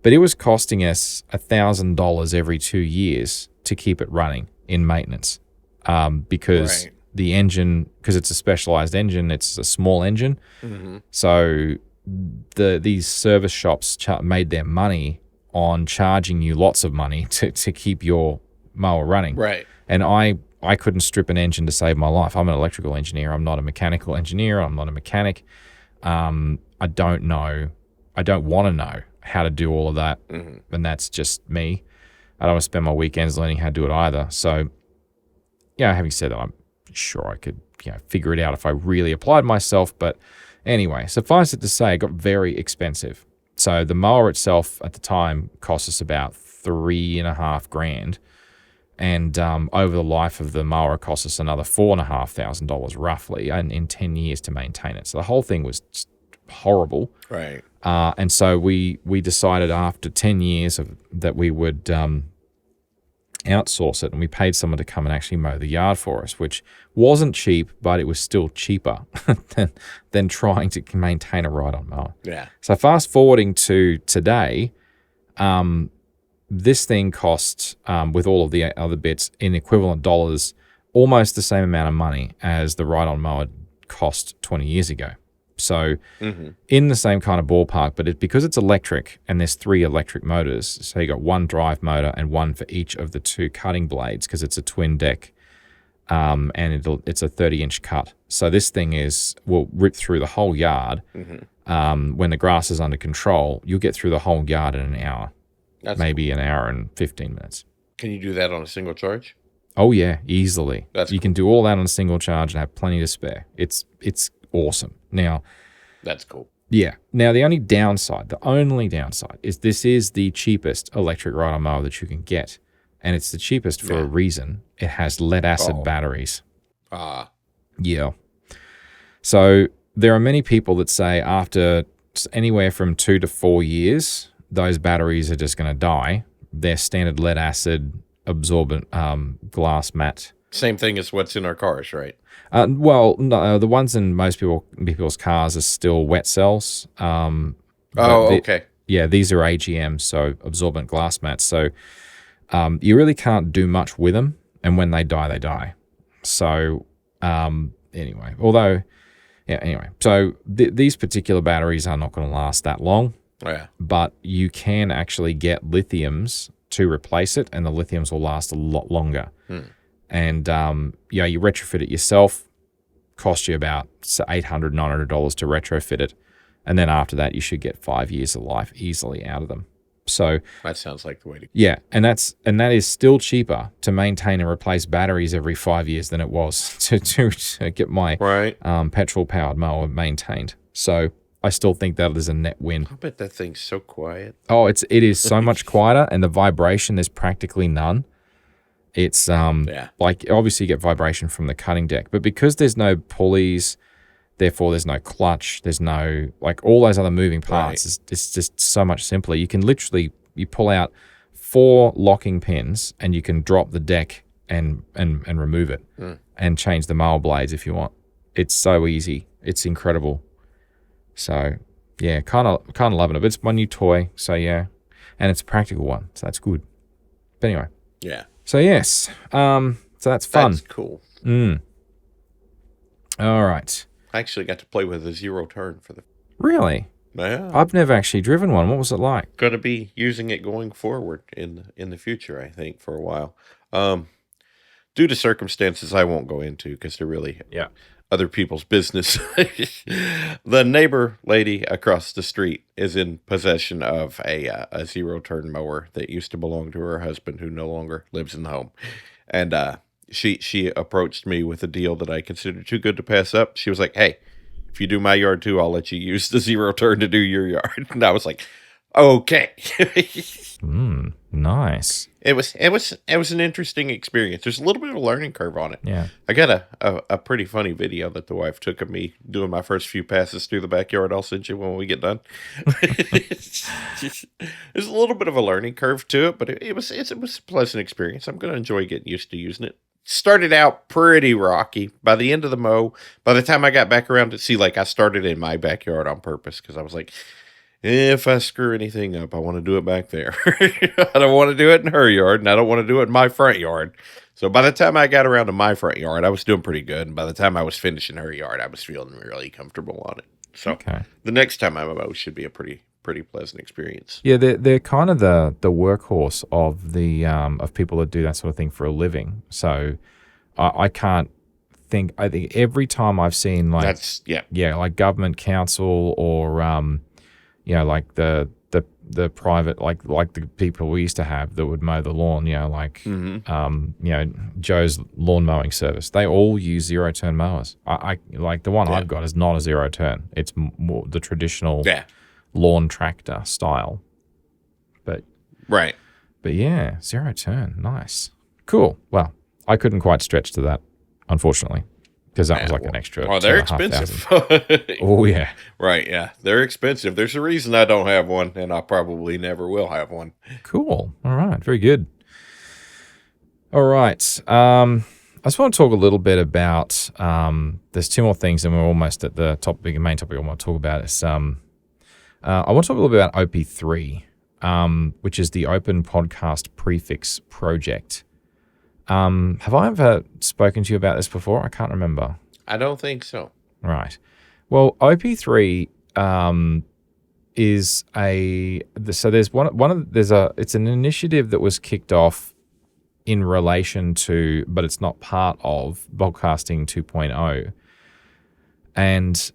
But it was costing us $1,000 every 2 years to keep it running in maintenance, because the engine, because it's a specialized engine, it's a small engine. So these service shops made their money on charging you lots of money to keep your mower running. Right. And I couldn't strip an engine to save my life. I'm an electrical engineer. I'm not a mechanical engineer. I'm not a mechanic. I don't know. I don't want to know how to do all of that. And that's just me. I don't want to spend my weekends learning how to do it either. So, having said that, I'm sure I could, figure it out if I really applied myself. But anyway, suffice it to say, it got very expensive. So the mower itself at the time cost us about $3,500. And over the life of the mower, it cost us another $4,500 roughly, and in 10 years to maintain it. So the whole thing was just horrible. Right. And so we decided after 10 years that we would outsource it, and we paid someone to come and actually mow the yard for us, which wasn't cheap, but it was still cheaper than trying to maintain a ride-on mower. Yeah. So fast forwarding to today, this thing costs, with all of the other bits in equivalent dollars, almost the same amount of money as the ride-on mower cost 20 years ago. So in the same kind of ballpark, but because it's electric and there's 3 electric motors, so you got 1 drive motor and 1 for each of the 2 cutting blades, because it's a twin deck, and it's a 30-inch cut. So this thing will rip through the whole yard. When the grass is under control, you'll get through the whole yard in an hour. That's maybe cool. An hour and 15 minutes. Can you do that on a single charge? Oh yeah, easily. You Cool. can do all that on a single charge and have plenty to spare. It's awesome. Now, that's cool. Yeah. Now, the only downside is this is the cheapest electric ride-on mower that you can get. And it's the cheapest for a reason. It has lead-acid batteries. Ah. Yeah. So there are many people that say after anywhere from 2 to 4 years, those batteries are just going to die. They're standard lead-acid absorbent glass mat. Same thing as what's in our cars, right? Well, no, the ones in most people's cars are still wet cells. Okay. These are AGMs, so absorbent glass mats. So you really can't do much with them, and when they die, they die. So anyway, so these particular batteries are not going to last that long. Yeah. But you can actually get lithiums to replace it, and the lithiums will last a lot longer. And you retrofit it yourself, cost you about $800, $900 to retrofit it, and then after that you should get 5 years of life easily out of them. So that sounds like the way to go. Yeah, and that is still cheaper to maintain and replace batteries every 5 years than it was to get my petrol powered mower maintained. So I still think that is a net win. I bet that thing's so quiet. Oh, it is so much quieter, and the vibration, there's practically none. It's like obviously you get vibration from the cutting deck, but because there's no pulleys, therefore there's no clutch, there's no like all those other moving parts. It's just so much simpler. You can literally pull out 4 locking pins and you can drop the deck and remove it and change the mower blades if you want. It's so easy. It's incredible. So yeah, kind of loving it. But it's my new toy, so yeah, and it's a practical one, so that's good. But anyway, So yes, so that's fun. That's cool. All right. I actually got to play with a zero turn for the. Really? Yeah. I've never actually driven one. What was it like? Going to be using it going forward in the future, I think, for a while. Due to circumstances I won't go into because they're really other people's business. The neighbor lady across the street is in possession of a zero turn mower that used to belong to her husband, who no longer lives in the home, and she approached me with a deal that I considered too good to pass up. She was like, "Hey, if you do my yard too, I'll let you use the zero turn to do your yard." And I was like, "Okay." Nice. It was an interesting experience. There's a little bit of a learning curve on it. Yeah. I got a pretty funny video that the wife took of me doing my first few passes through the backyard. I'll send you when we get done. There's a little bit of a learning curve to it, but it was a pleasant experience. I'm going to enjoy getting used to using it. Started out pretty rocky. By the end of the mow, by the time I got back around to I started in my backyard on purpose because I was like, if I screw anything up, I want to do it back there. I don't want to do it in her yard, and I don't want to do it in my front yard. So by the time I got around to my front yard, I was doing pretty good. And by the time I was finishing her yard, I was feeling really comfortable on it. So the next time I mow should be a pretty pleasant experience. Yeah, they're kind of the workhorse of the of people that do that sort of thing for a living. So I can't think. I think every time I've seen like like government council or like the private like the people we used to have that would mow the lawn, Joe's lawn mowing service. They all use zero turn mowers. I like the one I've got is not a zero turn. It's more the traditional lawn tractor style. But yeah, zero turn, nice, cool. Well, I couldn't quite stretch to that, unfortunately, because that was like an extra. Oh, they're expensive. Oh yeah, right. Yeah, they're expensive. There's a reason I don't have one, and I probably never will have one. Cool. All right. Very good. All right. I just want to talk a little bit about. There's 2 more things, and we're almost at the main topic I want to talk about. Is I want to talk a little bit about OP3, which is the Open Podcast Prefix Project. Have I ever spoken to you about this before? I can't remember. I don't think so. Right. Well, OP3 is it's an initiative that was kicked off in relation to, but it's not part of Podcasting 2.0. And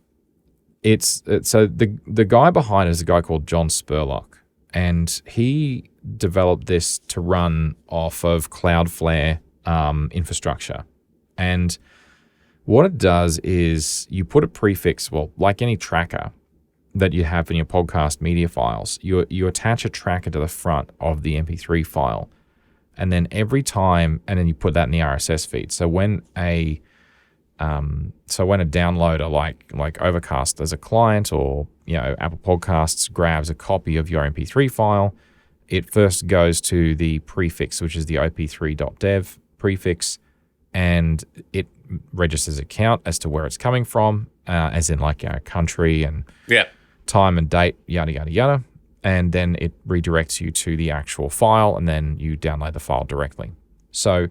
so the guy behind it is a guy called John Spurlock, and he developed this to run off of Cloudflare infrastructure. And what it does is you put a prefix, well, like any tracker, that you have in your podcast media files, you attach a tracker to the front of the MP3 file, and then every time, and then you put that in the RSS feed. So when a downloader like Overcast as a client, or Apple Podcasts grabs a copy of your MP3 file, it first goes to the prefix, which is the op3.dev prefix, and it registers a count as to where it's coming from, as in country and time and date, yada, yada, yada. And then it redirects you to the actual file, and then you download the file directly. So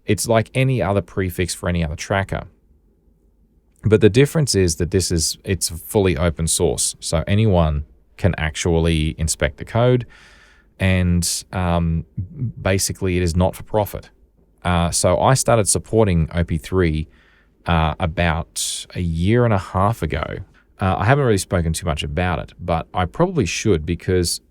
it's like any other prefix for any other tracker. But the difference is that it's fully open source. So anyone can actually inspect the code, and basically it is not for profit. So I started supporting OP3 about a year and a half ago. I haven't really spoken too much about it, but I probably should, because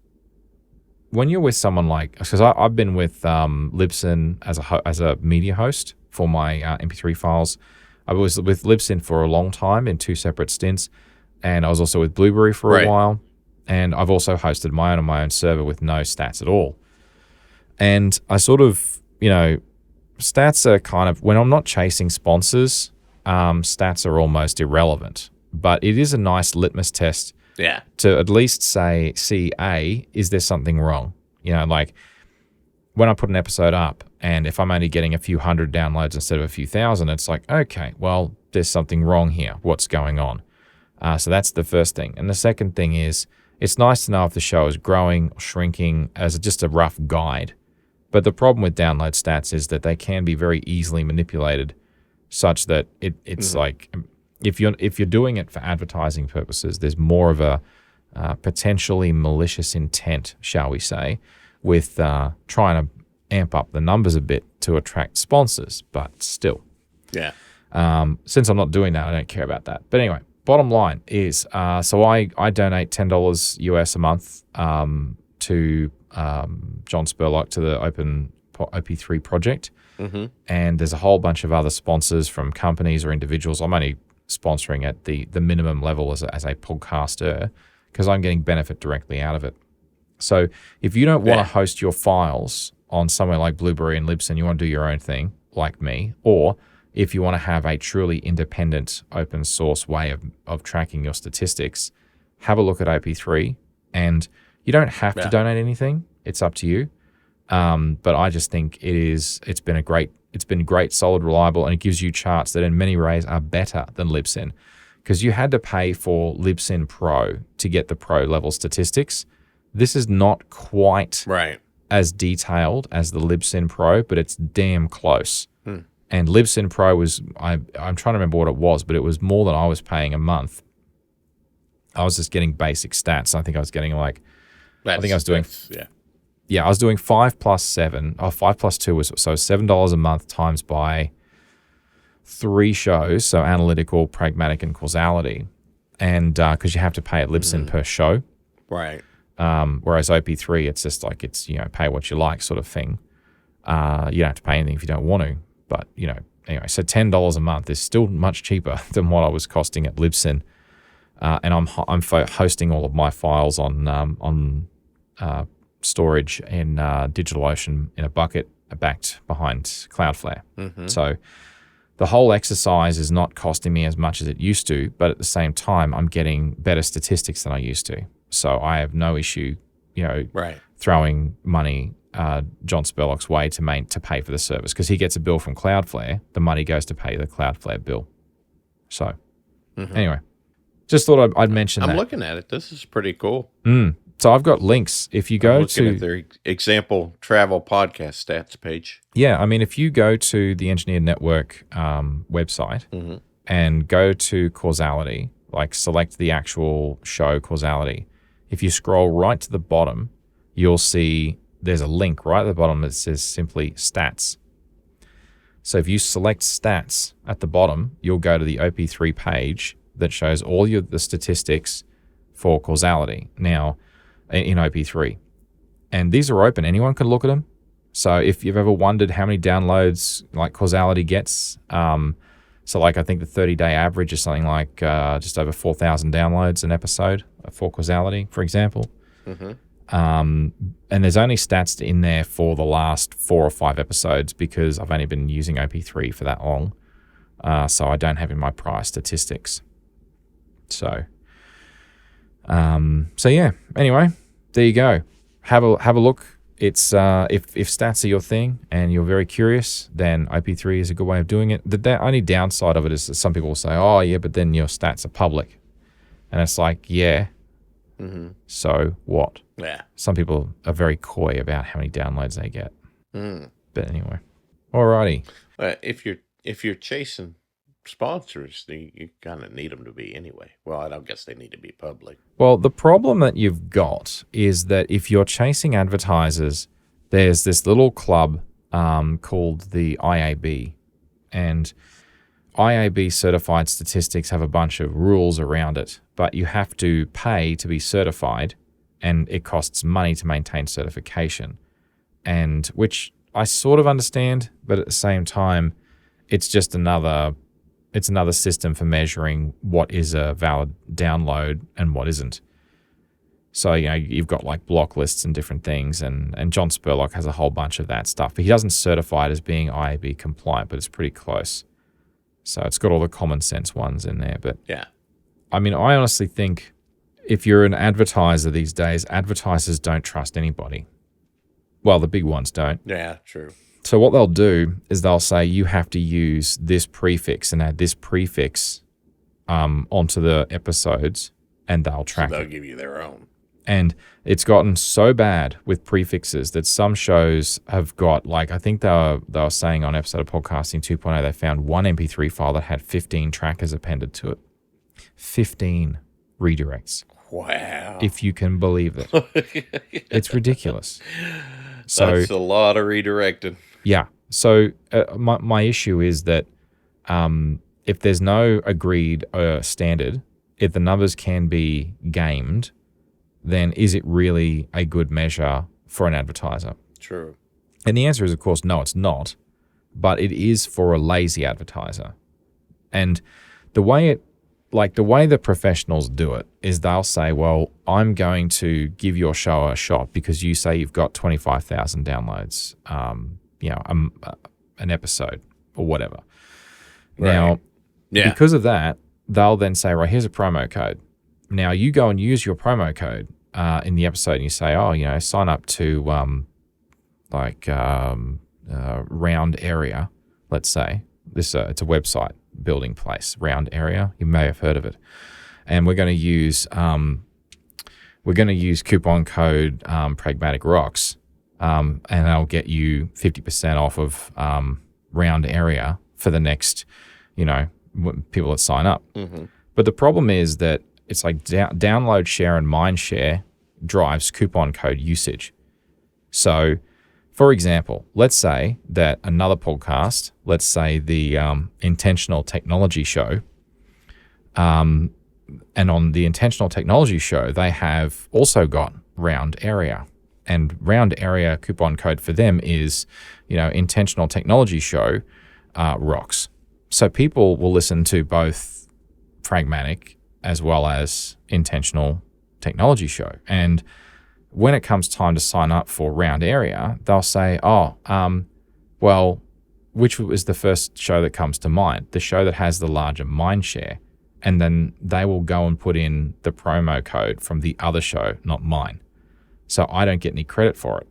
when you're with someone because I've been with Libsyn as a media host for my MP3 files. I was with Libsyn for a long time in 2 separate stints, and I was also with Blueberry for a while, and I've also hosted my own server with no stats at all. And I sort of, stats are kind of, when I'm not chasing sponsors, stats are almost irrelevant. But it is a nice litmus test to at least see, is there something wrong? When I put an episode up, and if I'm only getting a few hundred downloads instead of a few thousand, it's like, okay, well, there's something wrong here. What's going on? So that's the first thing. And the second thing is, it's nice to know if the show is growing or shrinking as just a rough guide. But the problem with download stats is that they can be very easily manipulated, such that it's like, if you're doing it for advertising purposes, there's more of a potentially malicious intent, shall we say, with trying to amp up the numbers a bit to attract sponsors. But still, since I'm not doing that, I don't care about that. But anyway, bottom line is, so I donate $10 US a month to John Spurlock, to the Open OP3 project, and there's a whole bunch of other sponsors from companies or individuals. I'm only sponsoring at the minimum level as a podcaster, because I'm getting benefit directly out of it. So if you don't want to host your files on somewhere like Blueberry and Libsyn, you want to do your own thing like me, or if you want to have a truly independent open source way of tracking your statistics, have a look at OP3. And you don't have to donate anything. It's up to you. But I just think it's been great, solid, reliable, and it gives you charts that in many ways are better than Libsyn, because you had to pay for Libsyn Pro to get the pro level statistics. This is not quite as detailed as the Libsyn Pro, but it's damn close. And Libsyn Pro was, I'm trying to remember what it was, but it was more than I was paying a month. I was just getting basic stats. I think I was getting I was doing 5 plus 7. 5 plus 2 was so $7 a month times by 3 shows. So analytical, pragmatic, and causality. And because you have to pay at Libsyn per show. Right. Whereas OP3, it's just like, it's, pay what you like sort of thing. You don't have to pay anything if you don't want to. But, anyway, so $10 a month is still much cheaper than what I was costing at Libsyn. And I'm hosting all of my files on storage in DigitalOcean in a bucket backed behind Cloudflare. So the whole exercise is not costing me as much as it used to, but at the same time, I'm getting better statistics than I used to. So I have no issue, throwing money John Spurlock's way to pay for the service, because he gets a bill from Cloudflare. The money goes to pay the Cloudflare bill. So anyway, just thought I'd mention that. I'm looking at it. This is pretty cool. So I've got links. If you go to their example travel podcast stats page. Yeah, I mean, if you go to the Engineered Network website and go to causality, select the actual show causality, if you scroll right to the bottom, you'll see there's a link right at the bottom that says simply stats. So if you select stats at the bottom, you'll go to the OP3 page that shows all the statistics for causality now in OP3. And these are open. Anyone can look at them. So if you've ever wondered how many downloads causality gets, So, like, I think the 30-day average is something like just over 4,000 downloads an episode for Causality, for example. Mm-hmm. And there's only stats in there for the last 4 or 5 episodes because I've only been using OP3 for that long. So I don't have in my prior statistics. So yeah. Anyway, there you go. Have a look. It's if stats are your thing and you're very curious, then OP3 is a good way of doing it. The only downside of it is that some people will say, "Oh, yeah, but then your stats are public," and it's like, yeah. Mm-hmm. So what? Yeah. Some people are very coy about how many downloads they get. Mm. But anyway, alrighty. If you're chasing sponsors, you kind of need them to be anyway. Well, I don't guess they need to be public. Well, the problem that you've got is that if you're chasing advertisers, there's this little club called the IAB, and IAB certified statistics have a bunch of rules around it, but you have to pay to be certified, and it costs money to maintain certification, and which I sort of understand, but at the same time, it's just another system for measuring what is a valid download and what isn't. So, you've got like block lists and different things, and John Spurlock has a whole bunch of that stuff, but he doesn't certify it as being IAB compliant, but it's pretty close. So it's got all the common sense ones in there. But yeah, I mean, I honestly think if you're an advertiser these days, advertisers don't trust anybody. Well, the big ones don't. Yeah, true. So what they'll do is they'll say you have to use this prefix and add this prefix onto the episodes, and they'll track So they'll it. give you their own. And it's gotten so bad with prefixes that some shows have got, like, I think they were saying on episode of Podcasting 2.0, they found one MP3 file that had 15 trackers appended to it. 15 redirects. Wow. If you can believe it. It's ridiculous. So that's a lot of redirecting. Yeah. So my issue is that if there's no agreed standard, if the numbers can be gamed, then is it really a good measure for an advertiser? True. And the answer is, of course, no, it's not. But it is for a lazy advertiser. And the way the professionals do it is they'll say, well, I'm going to give your show a shot because you say you've got 25,000 downloads, an episode or whatever. Right. Now, Yeah. because of that, they'll then say, right, here's a promo code. Now, you go and use your promo code in the episode and you say, sign up to Round Area, let's say. It's a website building place, Round Area. You may have heard of it. And we're going to use coupon code Pragmatic Rocks, and that'll get you 50% off of Round Area for the next, people that sign up. Mm-hmm. But the problem is that it's like download share and mind share drives coupon code usage. So, for example, let's say that another podcast, let's say the Intentional Technology Show, and on the Intentional Technology Show, they have also got Round Area. And Round Area coupon code for them is, Intentional Technology Show rocks. So people will listen to both Pragmatic as well as Intentional Technology Show. And when it comes time to sign up for Round Area, they'll say, which is the first show that comes to mind? The show that has the larger mind share. And then they will go and put in the promo code from the other show, not mine. So I don't get any credit for it.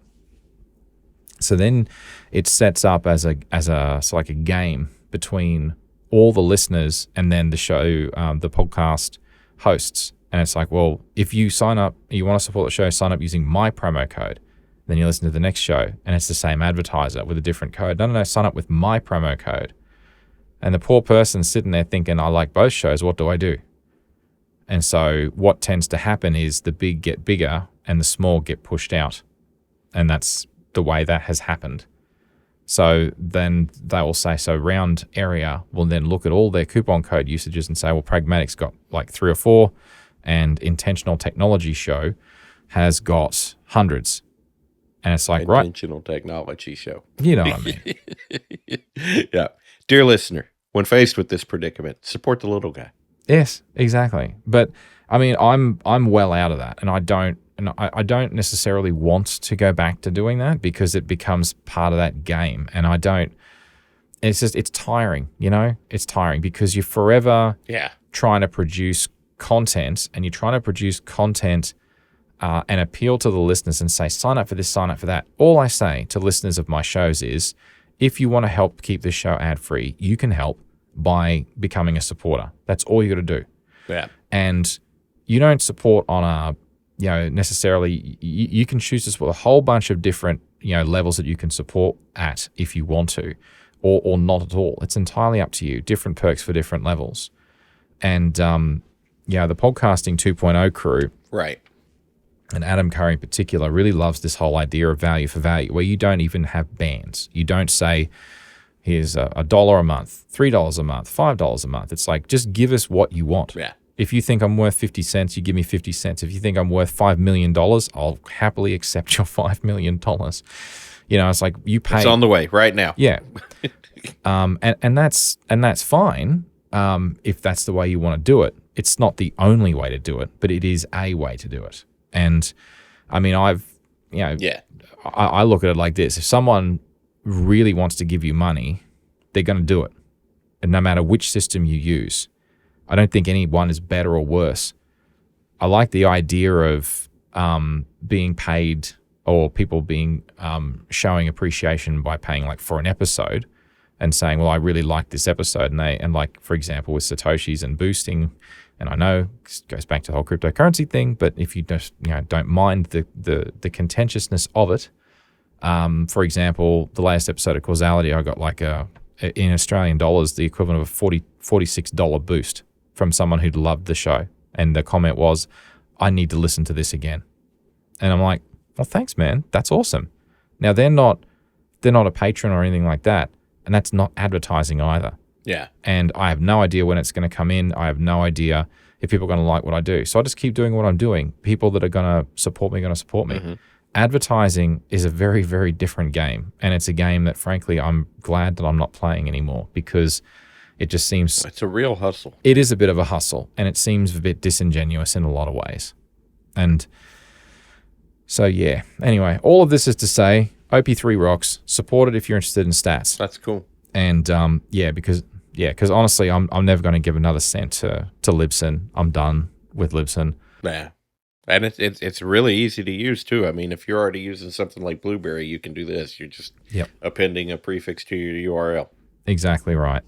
So then it sets up as a game between all the listeners and then the show, the podcast hosts. And it's like, well, if you sign up, you want to support the show, sign up using my promo code. Then you listen to the next show and it's the same advertiser with a different code. No, sign up with my promo code. And the poor person's sitting there thinking, I like both shows, what do I do? And so what tends to happen is the big get bigger and the small get pushed out. And that's the way that has happened. So then they will say, so Round Area will then look at all their coupon code usages and say, well, Pragmatic's got like 3 or 4, and Intentional Technology Show has got hundreds. And it's like, Intentional Technology Show. You know what I mean? Yeah. Dear listener, when faced with this predicament, support the little guy. Yes, exactly. But I mean, I'm well out of that, and I don't necessarily want to go back to doing that because it becomes part of that game, and I don't. It's tiring, you know. It's tiring because you're forever trying to produce content, and you're trying to produce content and appeal to the listeners and say, sign up for this, sign up for that. All I say to listeners of my shows is, if you want to help keep this show ad-free, you can help by becoming a supporter. That's all you got to do. Yeah. And you don't support on a, necessarily, you can choose to support a whole bunch of different, levels that you can support at if you want to, or not at all. It's entirely up to you. Different perks for different levels. And, the Podcasting 2.0 crew. Right. And Adam Curry in particular really loves this whole idea of value for value, where you don't even have bands. You don't say, here's $1 a month, $3 a month, $5 a month. It's like, just give us what you want. Yeah. If you think I'm worth 50 cents, you give me 50 cents. If you think I'm worth $5 million, I'll happily accept your $5 million. It's like you pay. It's on the way right now. Yeah. And that's fine if that's the way you want to do it. It's not the only way to do it, but it is a way to do it. And I mean, I look at it like this. If someone really wants to give you money, they're going to do it. And no matter which system you use, I don't think any one is better or worse. I like the idea of being paid, or people being showing appreciation by paying like for an episode and saying, well, I really like this episode. And like, for example, with Satoshis and boosting, and I know it goes back to the whole cryptocurrency thing, but if you just don't mind the contentiousness of it, for example, the latest episode of Causality, I got like in Australian dollars, the equivalent of a $46 boost from someone who'd loved the show. And the comment was, I need to listen to this again. And I'm like, well, thanks, man. That's awesome. Now they're not a patron or anything like that. And that's not advertising either. Yeah. And I have no idea when it's going to come in. I have no idea if people are going to like what I do. So I just keep doing what I'm doing. People that are going to support me are going to support me. Mm-hmm. Advertising is a very, very different game. And it's a game that, frankly, I'm glad that I'm not playing anymore, because it just seems... It's a real hustle. It is a bit of a hustle. And it seems a bit disingenuous in a lot of ways. And so, yeah. Anyway, all of this is to say, OP3 rocks. Support it if you're interested in stats. That's cool. And because honestly, I'm never going to give another cent to Libsyn. I'm done with Libsyn. Yeah, and it's really easy to use too. I mean, if you're already using something like Blueberry, you can do this. You're just appending a prefix to your URL. Exactly right.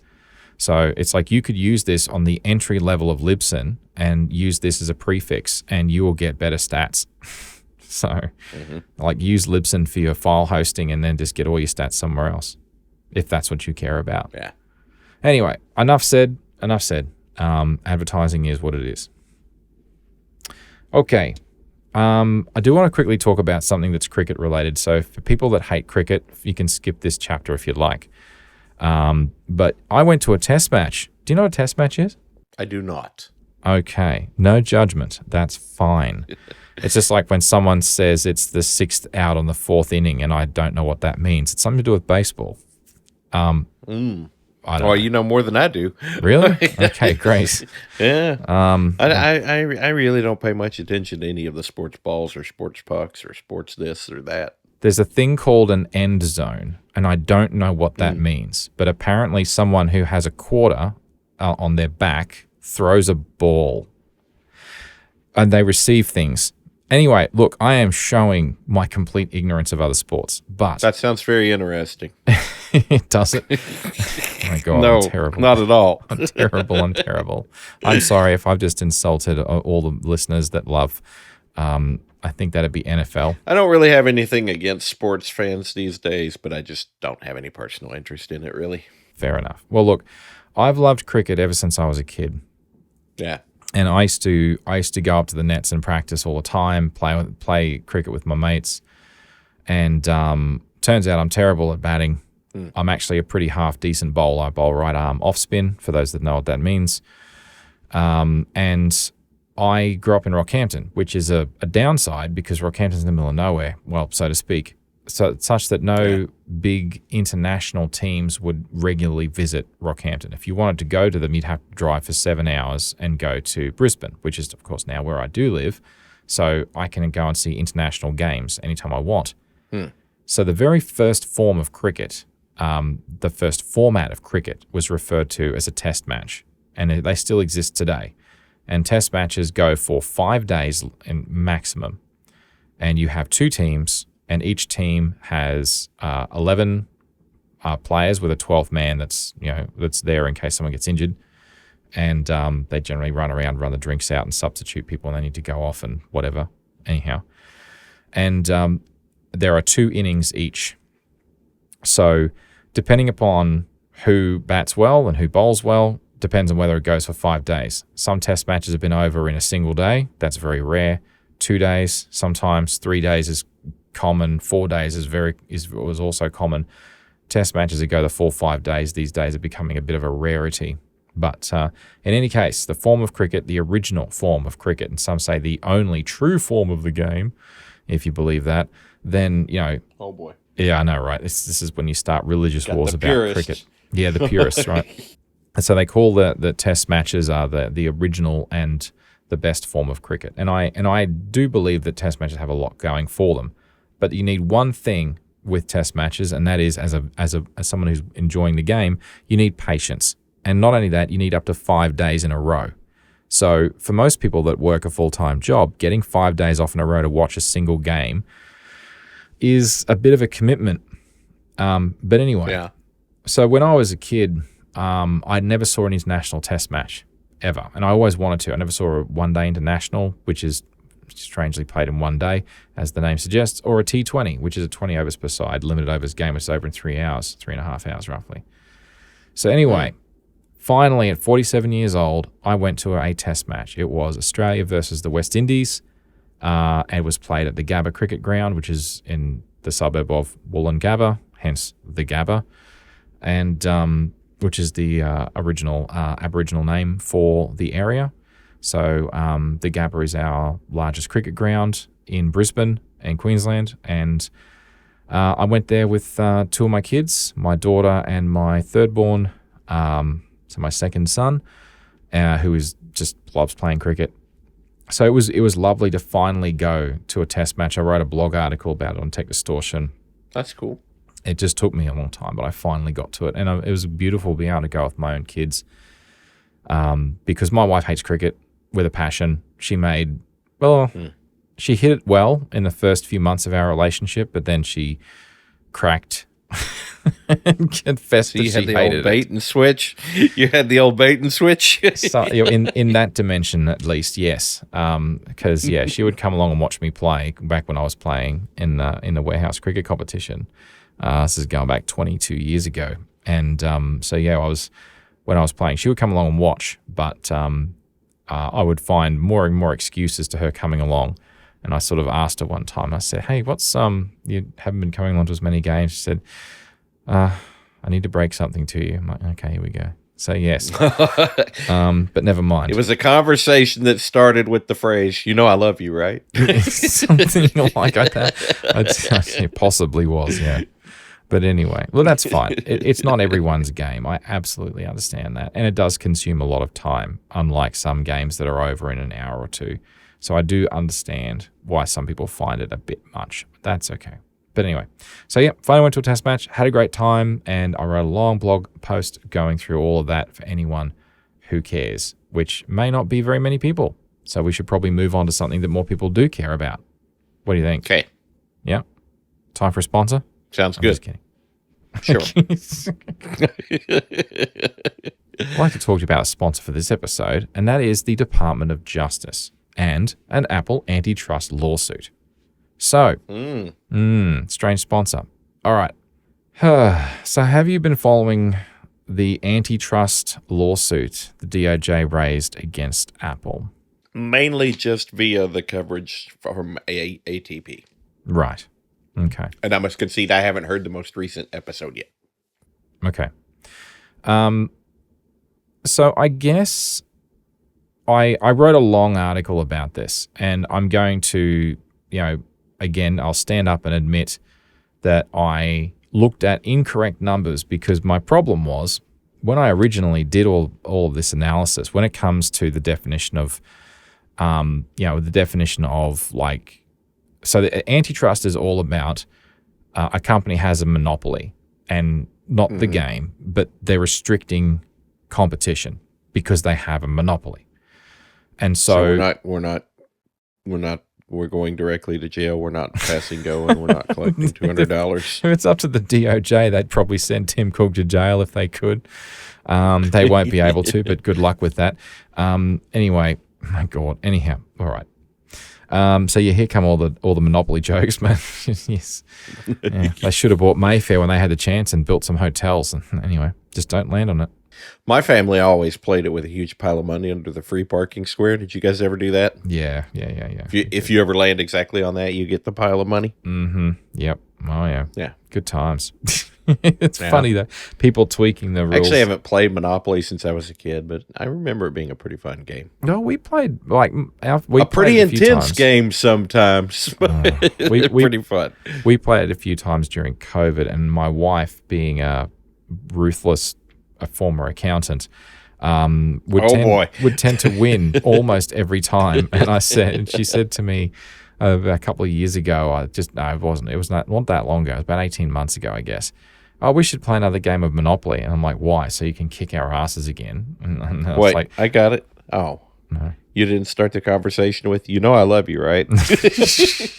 So it's like you could use this on the entry level of Libsyn and use this as a prefix, and you will get better stats. So, like, use Libsyn for your file hosting, and then just get all your stats somewhere else, if that's what you care about. Yeah. Anyway, enough said. Advertising is what it is. Okay. I do want to quickly talk about something that's cricket related. So for people that hate cricket, you can skip this chapter if you'd like. But I went to a test match. Do you know what a test match is? I do not. Okay. No judgment. That's fine. It's just like when someone says it's the 6th out on the 4th inning, and I don't know what that means. It's something to do with baseball. I don't know. You know more than I do. Really? Okay, great. Yeah. I really don't pay much attention to any of the sports balls or sports pucks or sports this or that. There's a thing called an end zone, and I don't know what that means. But apparently someone who has a quarter on their back throws a ball, and they receive things. Anyway, look, I am showing my complete ignorance of other sports, but... That sounds very interesting. Does it? Oh my God, no, I'm terrible. Not at all. I'm terrible. I'm sorry if I've just insulted all the listeners that love... I think that'd be NFL. I don't really have anything against sports fans these days, but I just don't have any personal interest in it, really. Fair enough. Well, look, I've loved cricket ever since I was a kid. Yeah. And I used to go up to the nets and practice all the time, play cricket with my mates. And turns out I'm terrible at batting. I'm actually a pretty half decent bowler. I bowl right arm off spin, for those that know what that means. And I grew up in Rockhampton, which is a downside because Rockhampton's in the middle of nowhere, well, so to speak. so such that no big international teams would regularly visit Rockhampton. If you wanted to go to them, you'd have to drive for 7 hours and go to Brisbane, which is, of course, now where I do live. So I can go and see international games anytime I want. So the very first form of cricket, the first format of cricket, was referred to as a test match, and they still exist today. And test matches go for 5 days in maximum, and you have 2 teams, and each team has 11 players with a 12th man that's there in case someone gets injured. And they generally run around, run the drinks out, and substitute people when they need to go off and whatever. Anyhow, and there are 2 innings each. So depending upon who bats well and who bowls well, depends on whether it goes for 5 days. Some test matches have been over in a single day. That's very rare. 2 days, sometimes 3 days is common. 4 days was also common. Test matches that go the full 5 days these days are becoming a bit of a rarity. But in any case, the form of cricket, the original form of cricket, and some say the only true form of the game, if you believe that, then, Oh, boy. Yeah, I know, right? This is when you start religious wars about purists. cricket. Yeah, the purists, right? And so they call the test matches are the original and the best form of cricket. And I do believe that test matches have a lot going for them. But you need one thing with test matches, and that is, as someone who's enjoying the game, you need patience. And not only that, you need up to 5 days in a row. So for most people that work a full-time job, getting 5 days off in a row to watch a single game is a bit of a commitment. But anyway, Yeah. So when I was a kid, I never saw an international test match ever. And I always wanted to. I never saw a one-day international, which is strangely played in 1 day, as the name suggests, or a T20, which is a 20 overs per side, limited overs game, which is over in 3 hours, 3.5 hours roughly. So anyway, finally at 47 years old, I went to a test match. It was Australia versus the West Indies. And it was played at the Gabba Cricket Ground, which is in the suburb of Wollongabba, hence the Gabba, and which is the original Aboriginal name for the area. So the Gabba is our largest cricket ground in Brisbane and Queensland. And I went there with 2 of my kids, my daughter and my thirdborn, so my second son, who just loves playing cricket. So it was lovely to finally go to a test match. I wrote a blog article about it on Tech Distortion. That's cool. It just took me a long time, but I finally got to it. And it was beautiful being able to go with my own kids, because my wife hates cricket with a passion. She hit it well in the first few months of our relationship, but then she cracked and confessed that she hated it. You had the old bait and switch. You had the old bait and switch. So, in that dimension, at least, yes. Because she would come along and watch me play back when I was playing in the warehouse cricket competition. This is going back 22 years ago, and when I was playing, she would come along and watch, but I would find more and more excuses to her coming along. And I sort of asked her one time, I said, "Hey, what's you haven't been coming along to as many games?" She said, "I need to break something to you." I'm like, "Okay, here we go." So yes, but never mind. It was a conversation that started with the phrase, "You know I love you, right?" Something like that. It possibly was, yeah. But anyway, well, that's fine. It's not everyone's game. I absolutely understand that. And it does consume a lot of time, unlike some games that are over in an hour or two. So I do understand why some people find it a bit much. But that's okay. But anyway, so finally went to a test match, had a great time, and I wrote a long blog post going through all of that for anyone who cares, which may not be very many people. So we should probably move on to something that more people do care about. What do you think? Okay. Yeah? Time for a sponsor? Sounds I'm good. Just kidding. Sure. I'd like to talk to you about a sponsor for this episode, and that is the Department of Justice and an Apple antitrust lawsuit. So, strange sponsor. All right. So have you been following the antitrust lawsuit the DOJ raised against Apple? Mainly just via the coverage from ATP. Right. Okay. And I must concede I haven't heard the most recent episode yet. Okay. So I guess I wrote a long article about this, and I'm going to, again, I'll stand up and admit that I looked at incorrect numbers, because my problem was when I originally did all of this analysis, when it comes to the definition of, so the antitrust is all about a company has a monopoly and not the game, but they're restricting competition because they have a monopoly. And so we're going directly to jail. We're not passing go, and we're not collecting $200. If it's up to the DOJ, they'd probably send Tim Cook to jail if they could. They won't be able to, but good luck with that. Anyway, my God. Anyhow, all right. So here come all the monopoly jokes, man. Yes, yeah, they should have bought Mayfair when they had the chance and built some hotels. And anyway, just don't land on it. My family always played it with a huge pile of money under the free parking square. Did you guys ever do that? Yeah. If you ever land exactly on that, you get the pile of money. Mm-hmm. Yep. Oh yeah. Yeah. Good times. It's funny though. People tweaking the rules. Actually, I haven't played Monopoly since I was a kid, but I remember it being a pretty fun game. No, we played a pretty intense game sometimes. Pretty fun. We played it a few times during COVID, and my wife, being a ruthless former accountant, would tend to win almost every time. And she said to me a couple of years ago, it was not that long ago, it was about 18 months ago, I guess. Oh, we should play another game of Monopoly. And I'm like, why? So you can kick our asses again. And I was Wait, I got it. Oh, no. You didn't start the conversation with, I love you, right? That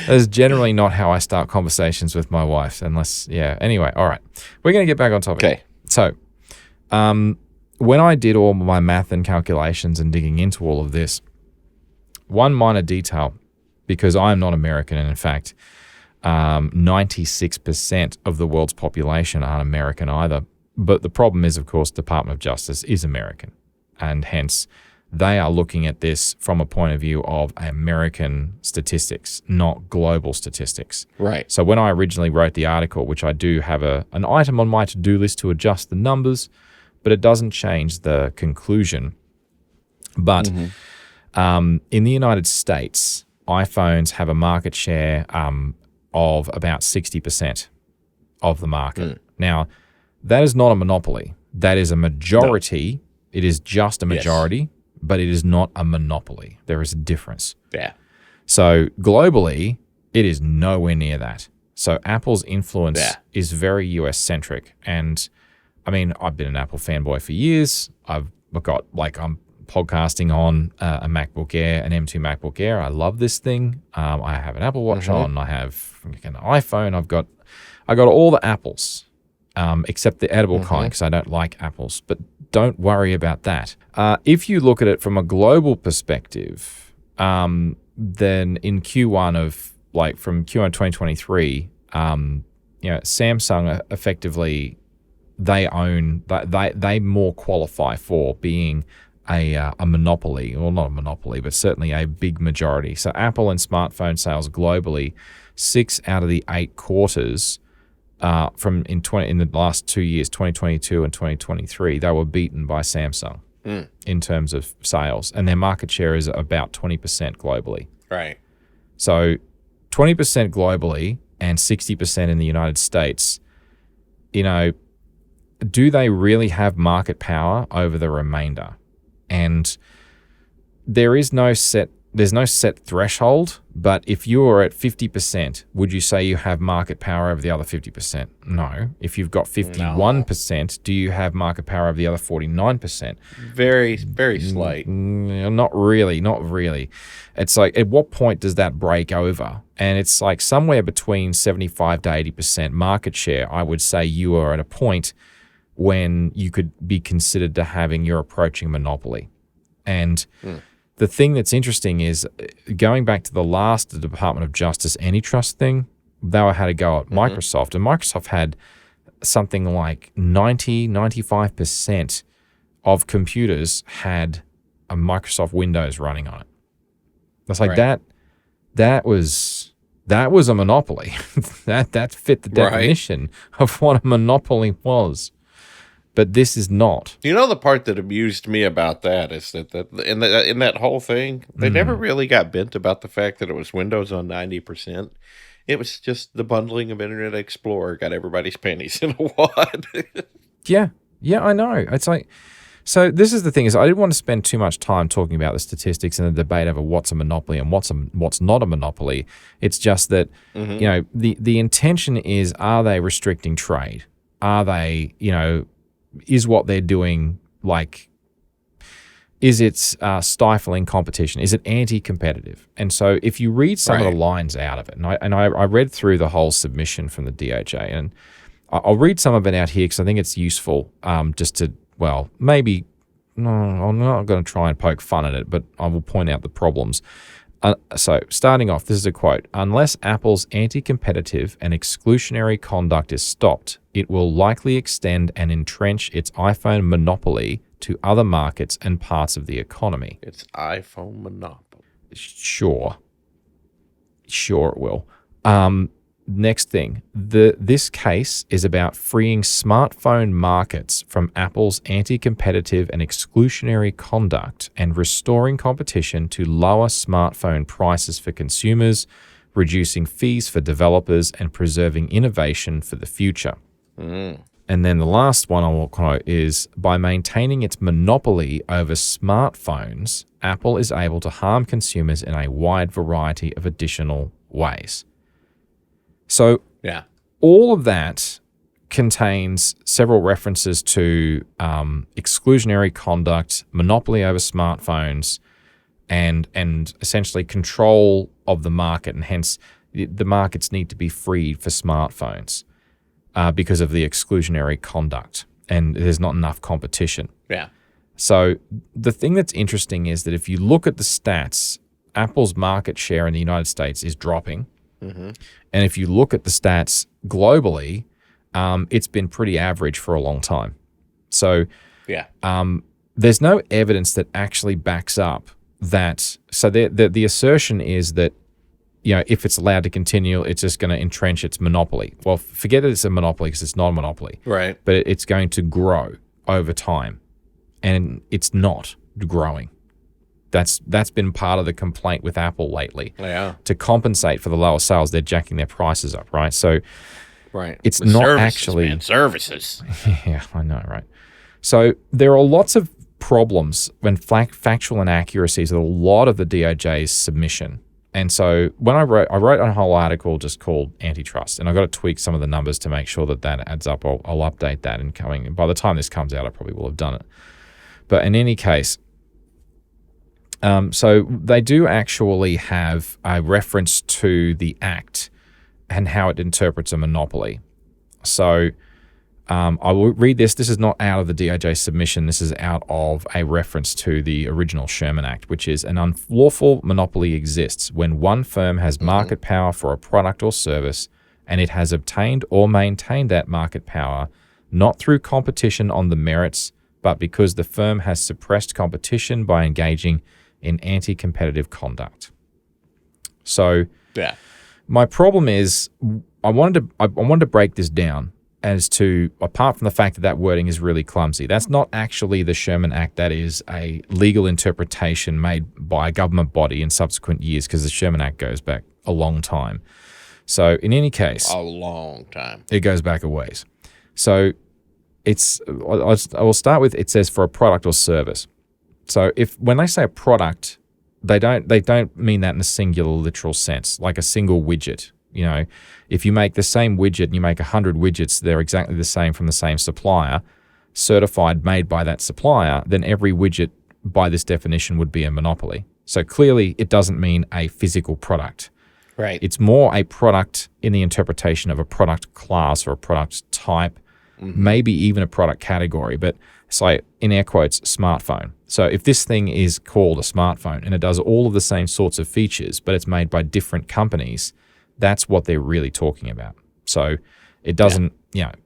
is generally not how I start conversations with my wife, unless, Anyway, all right. We're going to get back on topic. Okay. So, when I did all my math and calculations and digging into all of this, one minor detail, because I am not American, and in fact, 96% of the world's population aren't American either. But the problem is, of course, Department of Justice is American, and hence they are looking at this from a point of view of American statistics, not global statistics. Right. So when I originally wrote the article, which I do have an item on my to-do list to adjust the numbers, but it doesn't change the conclusion. But in the United States, iPhones have a market share of about 60% of the market. Now, that is not a monopoly. That is a majority. No. It is just a majority, but it is not a monopoly. There is a difference. Yeah. So globally, it is nowhere near that. So Apple's influence is very US-centric. And I mean, I've been an Apple fanboy for years. I'm podcasting on a MacBook Air, an M2 MacBook Air. I love this thing. I have an Apple Watch on. I have an iPhone. I got all the Apples, except the edible kind, because I don't like apples. But don't worry about that. If you look at it from a global perspective, then in Q1 from Q1 2023, Samsung effectively they more qualify for being a monopoly, or not a monopoly, but certainly a big majority. So Apple and smartphone sales globally, 6 out of the 8 quarters in the last 2 years, 2022 and 2023, they were beaten by Samsung in terms of sales, and their market share is about 20% globally. Right. So 20% globally and 60% in the United States, do they really have market power over the remainder? And there's no set threshold, but if you're at 50%, would you say you have market power over the other 50%? No. If you've got 51%, do you have market power over the other 49%? Very, very slight. Not really. It's like, at what point does that break over? And it's like somewhere between 75 to 80% market share, I would say you are at a point when you could be considered to you're approaching monopoly. And the thing that's interesting is, going back to the last Department of Justice Anti-Trust thing, they had a go at Microsoft, and Microsoft had something like 95% of computers had a Microsoft Windows running on it. That's like that was a monopoly. that fit the definition of what a monopoly was. But this is not. The part that amused me about that is that in that whole thing, they never really got bent about the fact that it was Windows on 90%. It was just the bundling of Internet Explorer got everybody's panties in a wad. Yeah. Yeah, I know. It's like, so this is the thing is I didn't want to spend too much time talking about the statistics and the debate over what's a monopoly and what's not a monopoly. It's just that, you know, the intention is, are they restricting trade? Are they, you know, is what they're doing like, is it stifling competition? Is it anti-competitive? And so if you read some of the lines out of it, and I read through the whole submission from the DOJ, and I'll read some of it out here because I think it's useful just to, well, maybe, no, I'm not going to try and poke fun at it, but I will point out the problems. So starting off, this is a quote. Unless Apple's anti-competitive and exclusionary conduct is stopped, it will likely extend and entrench its iPhone monopoly to other markets and parts of the economy. It's iPhone monopoly. Sure it will. Next thing, this case is about freeing smartphone markets from Apple's anti-competitive and exclusionary conduct and restoring competition to lower smartphone prices for consumers, reducing fees for developers, and preserving innovation for the future. And then the last one I will quote is, by maintaining its monopoly over smartphones, Apple is able to harm consumers in a wide variety of additional ways. So all of that contains several references to exclusionary conduct, monopoly over smartphones, and essentially control of the market, and hence the markets need to be freed for smartphones because of the exclusionary conduct, and there's not enough competition. Yeah. So the thing that's interesting is that if you look at the stats, Apple's market share in the United States is dropping. And if you look at the stats globally, it's been pretty average for a long time. So there's no evidence that actually backs up that. So the assertion is that, you know, if it's allowed to continue, it's just going to entrench its monopoly. Well, forget that it's a monopoly because it's not a monopoly. Right. But it's going to grow over time. And it's not growing. That's been part of the complaint with Apple lately. Yeah. To compensate for the lower sales, they're jacking their prices up, right? So it's the not services, actually... Man, services. Yeah, I know, right? So there are lots of problems when factual inaccuracies with a lot of the DOJ's submission. And so when I wrote a whole article just called Antitrust, and I've got to tweak some of the numbers to make sure that adds up. I'll update that in coming. By the time this comes out, I probably will have done it. But in any case... so they do actually have a reference to the Act and how it interprets a monopoly. So I will read this. This is not out of the DOJ submission. This is out of a reference to the original Sherman Act, which is an unlawful monopoly exists when one firm has market power for a product or service and it has obtained or maintained that market power not through competition on the merits, but because the firm has suppressed competition by engaging in anti-competitive conduct. So my problem is I wanted to break this down as to, apart from the fact that wording is really clumsy, that's not actually the Sherman Act. That is a legal interpretation made by a government body in subsequent years, because the Sherman Act goes back a long time. So in any case... A long time. It goes back a ways. So I will start with, it says for a product or service. So when they say a product, they don't mean that in a singular literal sense, like a single widget. You know, if you make the same widget and you make 100 widgets, they're exactly the same from the same supplier, certified, made by that supplier, then every widget by this definition would be a monopoly. So clearly it doesn't mean a physical product. Right. It's more a product in the interpretation of a product class or a product type, maybe even a product category, but it's like, in air quotes, smartphone. So if this thing is called a smartphone and it does all of the same sorts of features, but it's made by different companies, that's what they're really talking about. So it doesn't,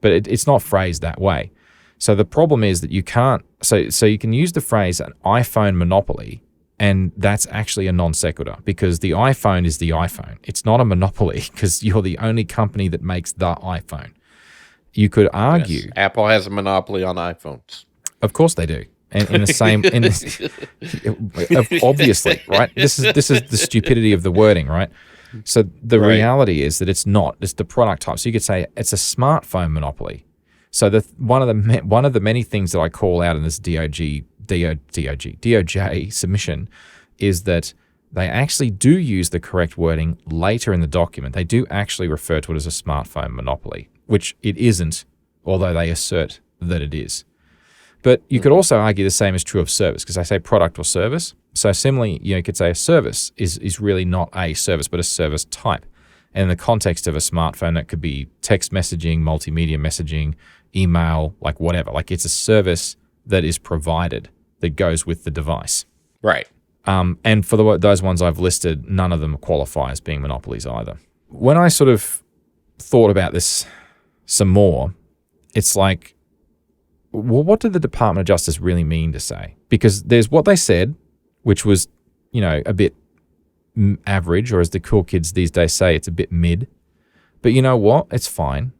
but it's not phrased that way. So the problem is that you can't, so you can use the phrase an iPhone monopoly, and that's actually a non sequitur, because the iPhone is the iPhone. It's not a monopoly because you're the only company that makes the iPhone. You could argue... Yes, Apple has a monopoly on iPhones. Of course they do. And in the same, obviously, right? This is the stupidity of the wording, right? So the Right. reality is that it's not. It's the product type. So you could say it's a smartphone monopoly. So one of the many things that I call out in this DOJ submission is that they actually do use the correct wording later in the document. They do actually refer to it as a smartphone monopoly, which it isn't, although they assert that it is. But you could also argue the same is true of service, because I say product or service. So similarly, you could say a service is really not a service, but a service type. And in the context of a smartphone, that could be text messaging, multimedia messaging, email, like whatever. Like it's a service that is provided that goes with the device. Right. And for those ones I've listed, none of them qualify as being monopolies either. When I sort of thought about this some more, it's like, well, what did the Department of Justice really mean to say? Because there's what they said, which was, a bit average, or as the cool kids these days say, it's a bit mid. But you know what? It's fine.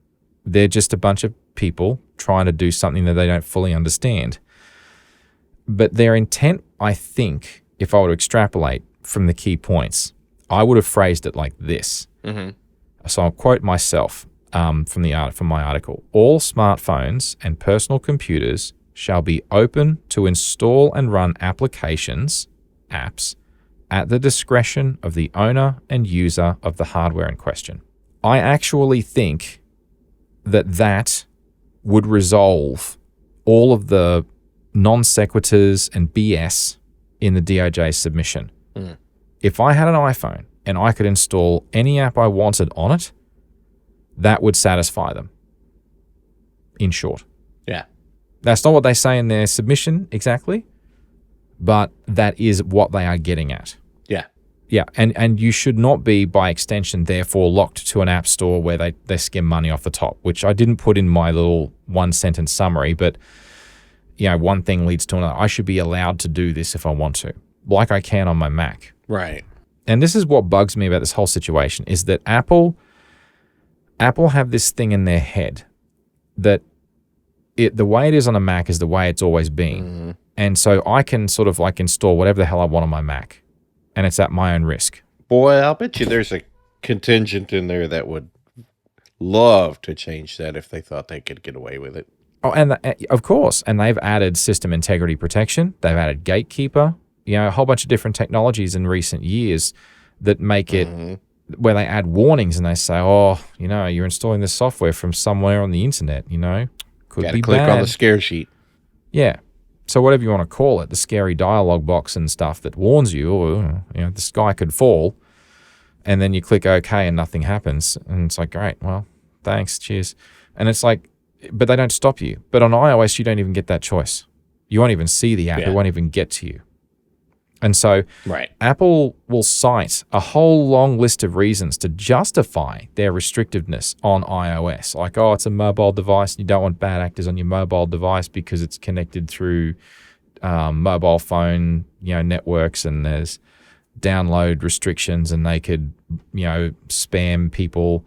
They're just a bunch of people trying to do something that they don't fully understand. But their intent, I think, if I were to extrapolate from the key points, I would have phrased it like this. Mm-hmm. So I'll quote myself from my article. All smartphones and personal computers shall be open to install and run apps, at the discretion of the owner and user of the hardware in question. I actually think that would resolve all of the non sequiturs and BS in the DOJ submission. Mm. If I had an iPhone and I could install any app I wanted on it, that would satisfy them, in short. Yeah. That's not what they say in their submission exactly, but that is what they are getting at. Yeah. Yeah, and you should not be, by extension, therefore locked to an app store where they skim money off the top, which I didn't put in my little one-sentence summary, but one thing leads to another. I should be allowed to do this if I want to, like I can on my Mac. Right. And this is what bugs me about this whole situation, is that Apple have this thing in their head that the way it is on a Mac is the way it's always been. Mm-hmm. And so I can sort of like install whatever the hell I want on my Mac, and it's at my own risk. Boy, I'll bet you there's a contingent in there that would love to change that if they thought they could get away with it. Oh, and of course. And they've added system integrity protection. They've added gatekeeper, a whole bunch of different technologies in recent years that make it where they add warnings and they say, you're installing this software from somewhere on the internet, could Gotta be click bad. on the scare sheet. Yeah. So whatever you want to call it, the scary dialogue box and stuff that warns you, or, the sky could fall, and then you click OK and nothing happens. And it's like, great, well, thanks, cheers. And it's like, but they don't stop you. But on iOS, you don't even get that choice. You won't even see the app. Yeah. It won't even get to you. And so right. Apple will cite a whole long list of reasons to justify their restrictiveness on iOS. Like, it's a mobile device, and you don't want bad actors on your mobile device because it's connected through mobile phone, networks, and there's download restrictions, and they could, spam people.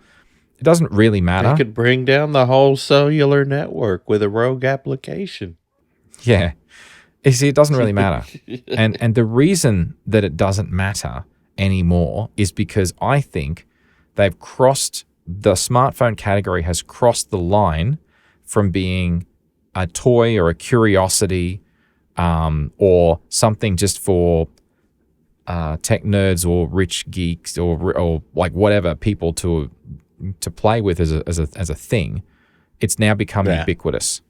It doesn't really matter. They could bring down the whole cellular network with a rogue application. Yeah. You see, it doesn't really matter. And the reason that it doesn't matter anymore is because I think the smartphone category has crossed the line from being a toy or a curiosity or something just for tech nerds or rich geeks or like whatever people to play with as a thing. It's now become ubiquitous,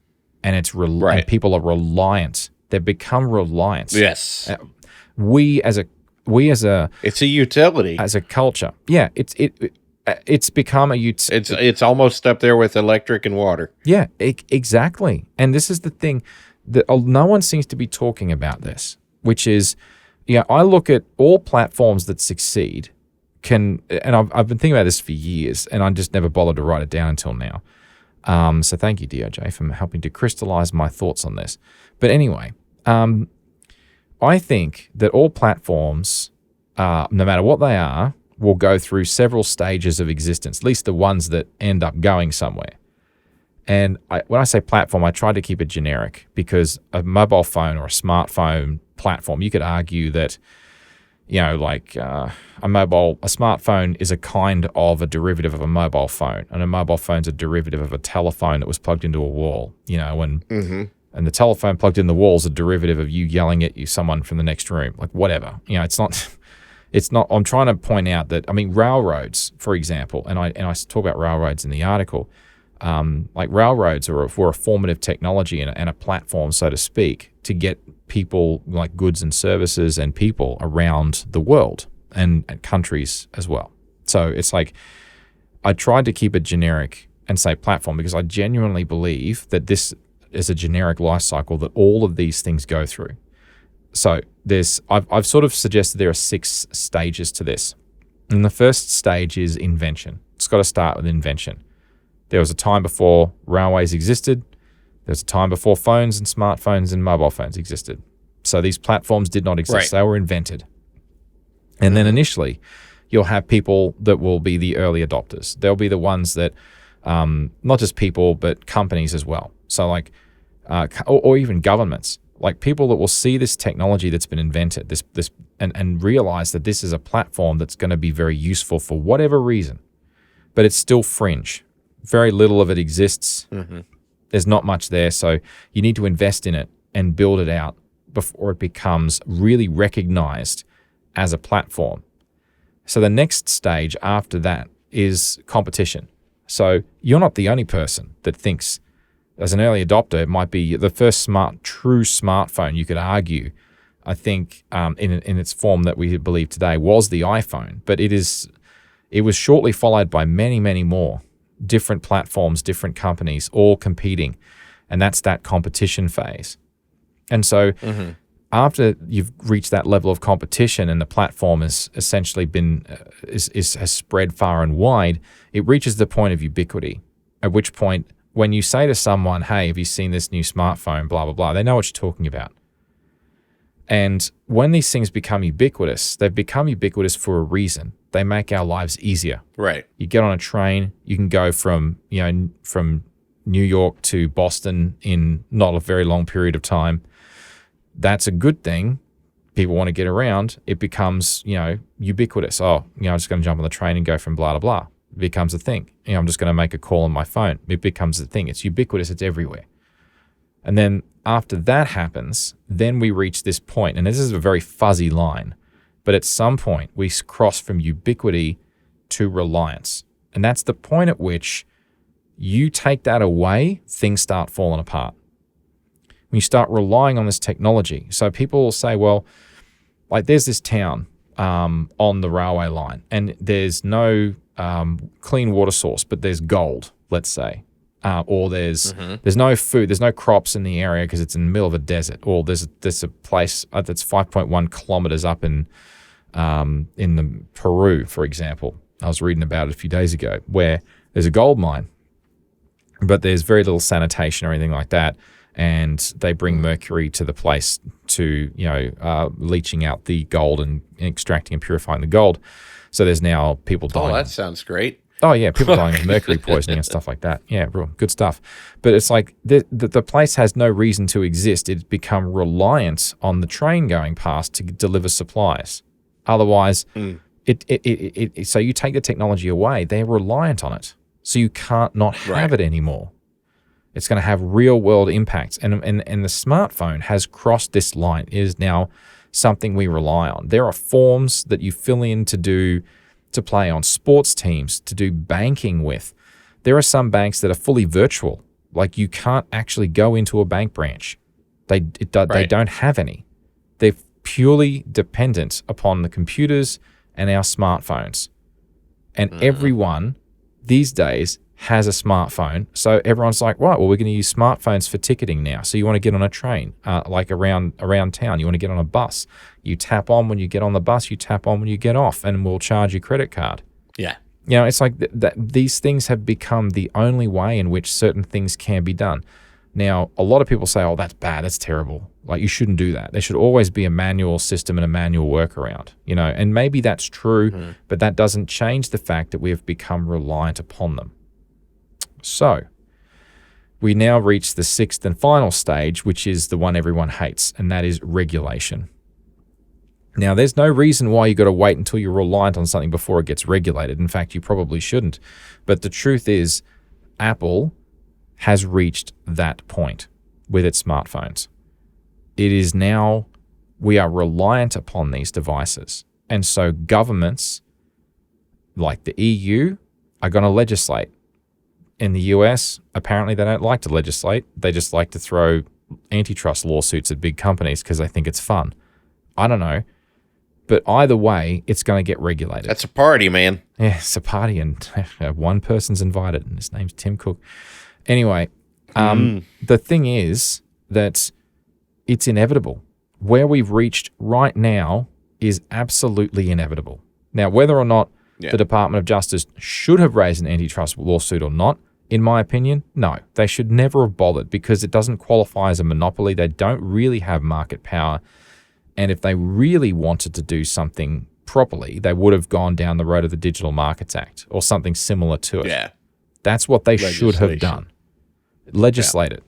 and and people are reliant. They've become reliant. Yes. We as a it's a utility as a culture. Yeah, it's become a utility. It's almost up there with electric and water. Yeah, exactly. And this is the thing that no one seems to be talking about this, which is, I look at all platforms that succeed and I've been thinking about this for years, and I just never bothered to write it down until now. So thank you, DOJ, for helping to crystallize my thoughts on this. But anyway, I think that all platforms, no matter what they are, will go through several stages of existence, at least the ones that end up going somewhere. And when I say platform, I try to keep it generic, because a mobile phone or a smartphone platform, you could argue that, like a smartphone is a kind of a derivative of a mobile phone, and a mobile phone's a derivative of a telephone that was plugged into a wall, and the telephone plugged in the wall is a derivative of you yelling at someone from the next room, like whatever. It's not, I'm trying to point out that, railroads, for example, and I talk about railroads in the article, like railroads were a formative technology and a platform, so to speak, to get people, like goods and services and people around the world and countries as well. So it's like, I tried to keep it generic and say platform because I genuinely believe that this is a generic life cycle that all of these things go through. So I've sort of suggested there are 6 stages to this. And the first stage is invention. It's got to start with invention. There was a time before railways existed. There was a time before phones and smartphones and mobile phones existed. So these platforms did not exist. Right. They were invented. And then initially, you'll have people that will be the early adopters. They'll be the ones that, not just people, but companies as well. So like, or even governments, like people that will see this technology that's been invented, and realize that this is a platform that's going to be very useful for whatever reason, but it's still fringe. Very little of it exists. Mm-hmm. There's not much there. So you need to invest in it and build it out before it becomes really recognized as a platform. So the next stage after that is competition. So you're not the only person that thinks, as an early adopter, it might be the first true smartphone, you could argue, I think, in its form that we believe today was the iPhone. But it was shortly followed by many, many more different platforms, different companies, all competing. And that's that competition phase. And so after you've reached that level of competition and the platform has essentially been, has spread far and wide, it reaches the point of ubiquity, at which point when you say to someone, hey, have you seen this new smartphone, blah, blah, blah, they know what you're talking about. And when these things become ubiquitous, they've become ubiquitous for a reason. They make our lives easier. Right. You get on a train, you can go from New York to Boston in not a very long period of time. That's a good thing. People want to get around. It becomes, ubiquitous. Oh, I'm just going to jump on the train and go from blah, blah, blah. It becomes a thing. I'm just going to make a call on my phone. It becomes a thing. It's ubiquitous. It's everywhere. And then after that happens, then we reach this point, and this is a very fuzzy line, but at some point we cross from ubiquity to reliance. And that's the point at which you take that away, things start falling apart. When you start relying on this technology. So people will say, well, like there's this town on the railway line, and there's no clean water source, but there's gold, let's say. Or there's no food, there's no crops in the area because it's in the middle of a desert. Or there's a place that's 5.1 kilometers up in the Peru, for example. I was reading about it a few days ago, where there's a gold mine, but there's very little sanitation or anything like that. And they bring mercury to the place to, leaching out the gold and extracting and purifying the gold. So there's now people dying. Oh, that sounds great. Oh, yeah, people dying of mercury poisoning and stuff like that. Yeah, real good stuff. But it's like the place has no reason to exist. It's become reliant on the train going past to deliver supplies. Otherwise, so you take the technology away, they're reliant on it. So you can't not have it anymore. It's going to have real world impacts. And the smartphone has crossed this line. It is now something we rely on. There are forms that you fill in to play on sports teams, to do banking with. There are some banks that are fully virtual. Like you can't actually go into a bank branch. They don't have any. They're purely dependent upon the computers and our smartphones. And everyone these days has a smartphone. So everyone's like, right, well, we're going to use smartphones for ticketing now. So you want to get on a train, like around town. You want to get on a bus. You tap on when you get on the bus. You tap on when you get off, and we'll charge your credit card. Yeah. It's like these things have become the only way in which certain things can be done. Now, a lot of people say, oh, that's bad. That's terrible. Like, you shouldn't do that. There should always be a manual system and a manual workaround, and maybe that's true, but that doesn't change the fact that we have become reliant upon them. So we now reach the 6th and final stage, which is the one everyone hates, and that is regulation. Now, there's no reason why you got to wait until you're reliant on something before it gets regulated. In fact, you probably shouldn't. But the truth is, Apple has reached that point with its smartphones. It is now, we are reliant upon these devices. And so governments like the EU are going to legislate. In the US, apparently they don't like to legislate. They just like to throw antitrust lawsuits at big companies because they think it's fun. I don't know. But either way, it's going to get regulated. That's a party, man. Yeah, it's a party, and one person's invited, and his name's Tim Cook. Anyway, the thing is that it's inevitable. Where we've reached right now is absolutely inevitable. Now, whether or not the Department of Justice should have raised an antitrust lawsuit or not, in my opinion, no. They should never have bothered because it doesn't qualify as a monopoly. They don't really have market power. And if they really wanted to do something properly, they would have gone down the road of the Digital Markets Act or something similar to it. Yeah. That's what they should have done. Legislate it.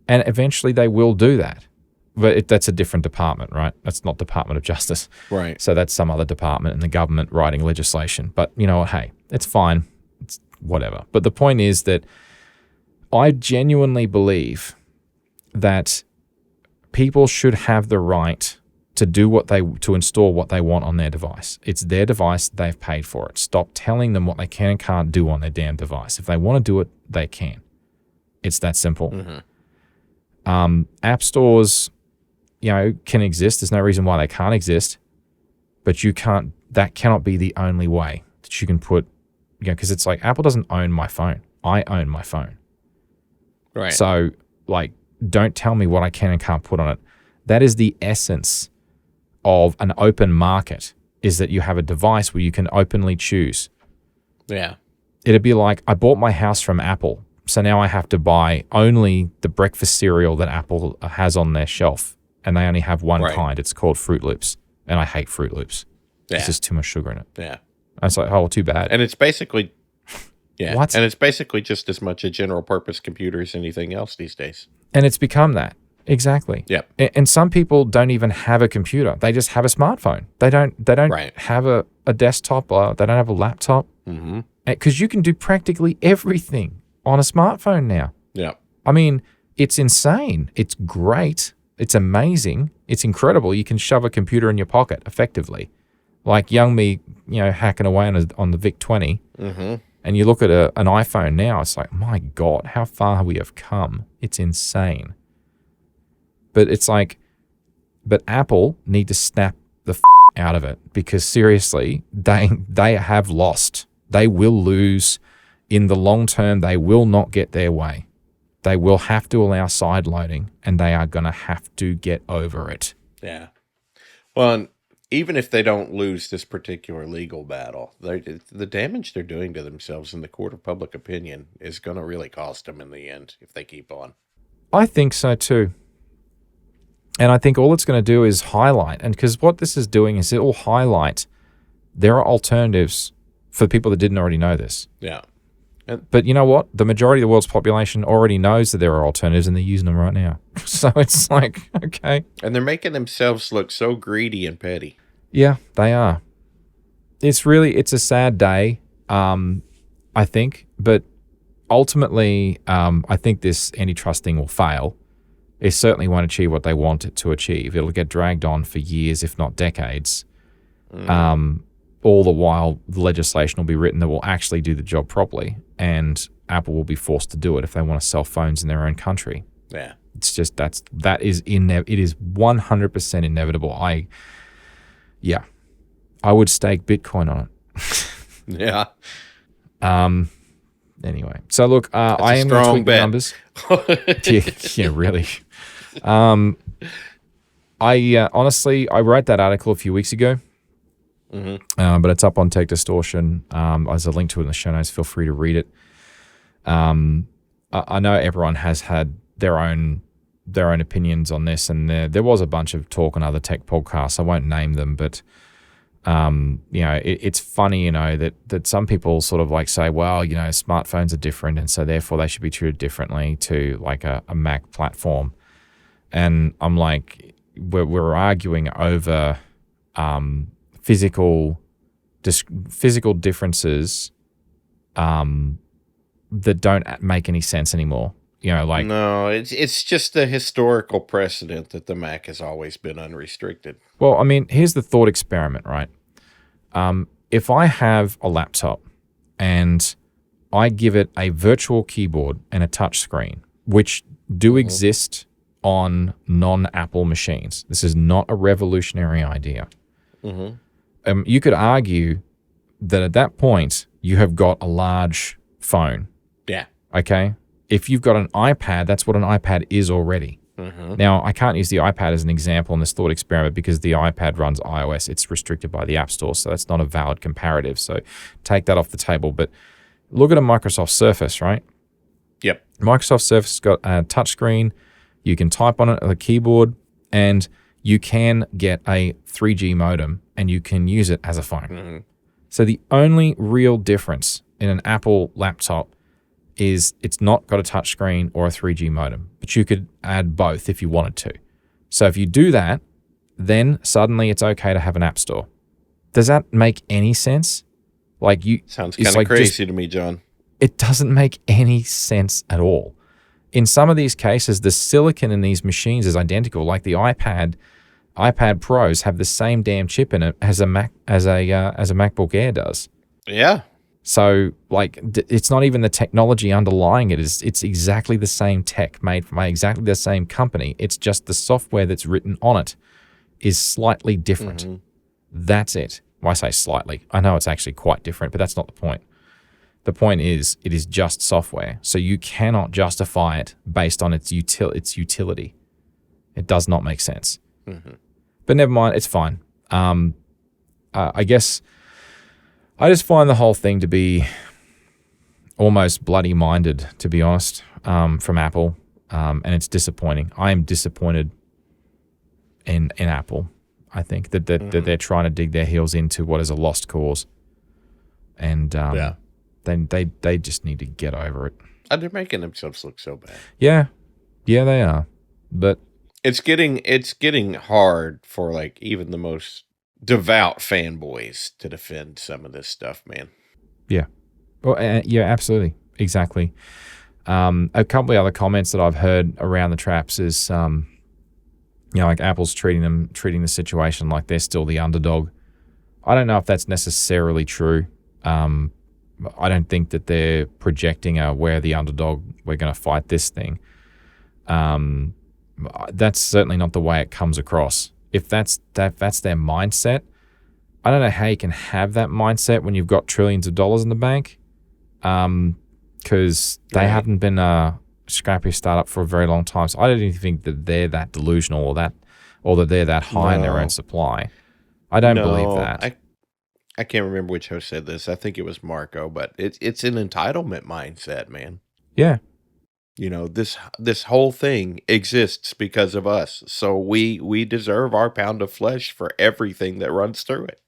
And eventually they will do that. But that's a different department, right? That's not Department of Justice. Right. So that's some other department in the government writing legislation. But you know what? Hey, it's fine. It's whatever. But the point is that I genuinely believe that people should have the right to do to install what they want on their device. It's their device. They've paid for it. Stop telling them what they can and can't do on their damn device. If they want to do it, they can. It's that simple. Mm-hmm. App stores, can exist. There's no reason why they can't exist, but that cannot be the only way that you can put, because it's like Apple doesn't own my phone. I own my phone. Right. So don't tell me what I can and can't put on it. That is the essence of an open market, is that you have a device where you can openly choose. Yeah. It'd be like, I bought my house from Apple, so now I have to buy only the breakfast cereal that Apple has on their shelf, and they only have one kind. It's called Fruit Loops, and I hate Fruit Loops. There's just too much sugar in it. Yeah. And it's like, oh, well, too bad. And it's basically, What? And it's basically just as much a general purpose computer as anything else these days. And it's become that. Exactly. Yep. And some people don't even have a computer. They just have a smartphone. They don't have a desktop. They don't have a laptop. Mm-hmm. Because you can do practically everything on a smartphone now. Yeah. I mean, it's insane. It's great. It's amazing. It's incredible. You can shove a computer in your pocket effectively. Like young me, hacking away on the Vic 20. Mm-hmm. And you look at an iPhone now, it's like, my God, how far we have come. It's insane. But it's like, but Apple need to snap the out of it, because seriously, they have lost. They will lose in the long term. They will not get their way. They will have to allow side loading, and they are going to have to get over it. Yeah. Well, and even if they don't lose this particular legal battle, the damage they're doing to themselves in the court of public opinion is going to really cost them in the end if they keep on. I think so too. And I think all it's going to do is highlight, and because what this is doing is it will highlight there are alternatives for people that didn't already know this. Yeah. But you know what? The majority of the world's population already knows that there are alternatives, and they're using them right now. So it's like, okay. And they're making themselves look so greedy and petty. Yeah, they are. It's a sad day, I think. But ultimately, I think this antitrust thing will fail. It certainly won't achieve what they want it to achieve. It'll get dragged on for years, if not decades. All the while, the legislation will be written that will actually do the job properly, and Apple will be forced to do it if they want to sell phones in their own country. Yeah, it's just it is 100% inevitable. I would stake Bitcoin on it. Yeah. Anyway, so look, I am going to tweak the numbers. yeah, really. I honestly, I wrote that article a few weeks ago. Mm-hmm. But it's up on Tech Distortion. There's a link to it in the show notes. Feel free to read it. I know everyone has had their own opinions on this, and there was a bunch of talk on other tech podcasts. I won't name them, but it's funny, that some people sort of like say, well, smartphones are different, and so therefore they should be treated differently to like a Mac platform. And I'm like, we're arguing over physical differences that don't make any sense anymore. Like no, it's just a historical precedent that the Mac has always been unrestricted. Well, I mean, here's the thought experiment, right? If I have a laptop and I give it a virtual keyboard and a touch screen, which do exist on non-Apple machines. This is not a revolutionary idea. You could argue that at that point, you have got a large phone. Yeah. Okay? If you've got an iPad, that's what an iPad is already. Now, I can't use the iPad as an example in this thought experiment because the iPad runs iOS. It's restricted by the App Store, so that's not a valid comparative. So take that off the table. But look at a Microsoft Surface, right? Yep. Microsoft Surface has got a touchscreen. You can type on it on a keyboard, and you can get a 3G modem, and you can use it as a phone. So the only real difference in an Apple laptop is it's not got a touchscreen or a 3G modem, but you could add both if you wanted to. So if you do that, then suddenly it's okay to have an app store. Does that make any sense? Sounds kind of crazy to me, John. It doesn't make any sense at all. In some of these cases, the silicon in these machines is identical. Like the iPad Pros have the same damn chip in it as a MacBook Air does. Yeah. So, it's not even the technology underlying it. It's exactly the same tech made by exactly the same company. It's just the software that's written on it is slightly different. That's it. Well, I say slightly. I know it's actually quite different, but that's not the point. The point is, it is just software. So you cannot justify it based on its utility. It does not make sense. But never mind. It's fine. I guess I just find the whole thing to be almost bloody-minded, to be honest, from Apple, and it's disappointing. I am disappointed in Apple. I think that they're trying to dig their heels into what is a lost cause, and then they just need to get over it. They're making themselves look so bad. Yeah, they are, but it's getting hard for even the most devout fanboys to defend some of this stuff, man. Yeah. Well, yeah, absolutely. Exactly. A couple of other comments that I've heard around the traps is, Apple's treating the situation like they're still the underdog. I don't know if that's necessarily true. I don't think that they're projecting we're the underdog, we're going to fight this thing. That's certainly not the way it comes across. If that's their mindset, I don't know how you can have that mindset when you've got trillions of dollars in the bank, because they haven't been a scrappy startup for a very long time. So I don't even think that they're that delusional or that they're that high in their own supply. I don't believe that. I can't remember which host said this. I think it was Marco, but it's an entitlement mindset, man. Yeah. This whole thing exists because of us. So we deserve our pound of flesh for everything that runs through it.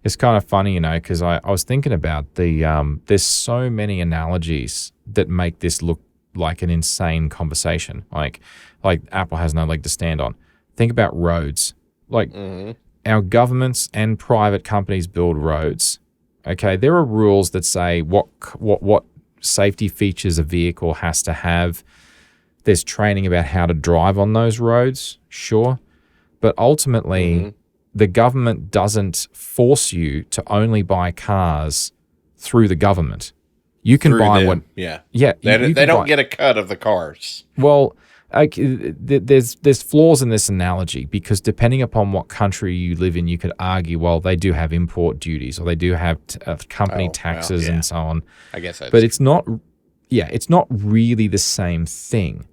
It's kind of funny, because I was thinking about there's so many analogies that make this look like an insane conversation. Like Apple has no leg to stand on. Think about roads. Our governments and private companies build roads. Okay, there are rules that say what safety features a vehicle has to have. There's training about how to drive on those roads, sure. But ultimately, the government doesn't force you to only buy cars through the government. You can buy one. Yeah. Yeah. They don't get a cut of the cars. Well, there's flaws in this analogy because depending upon what country you live in, you could argue, well, they do have import duties or they do have company taxes and so on. I guess that's but it's not. Yeah, it's not really the same thing.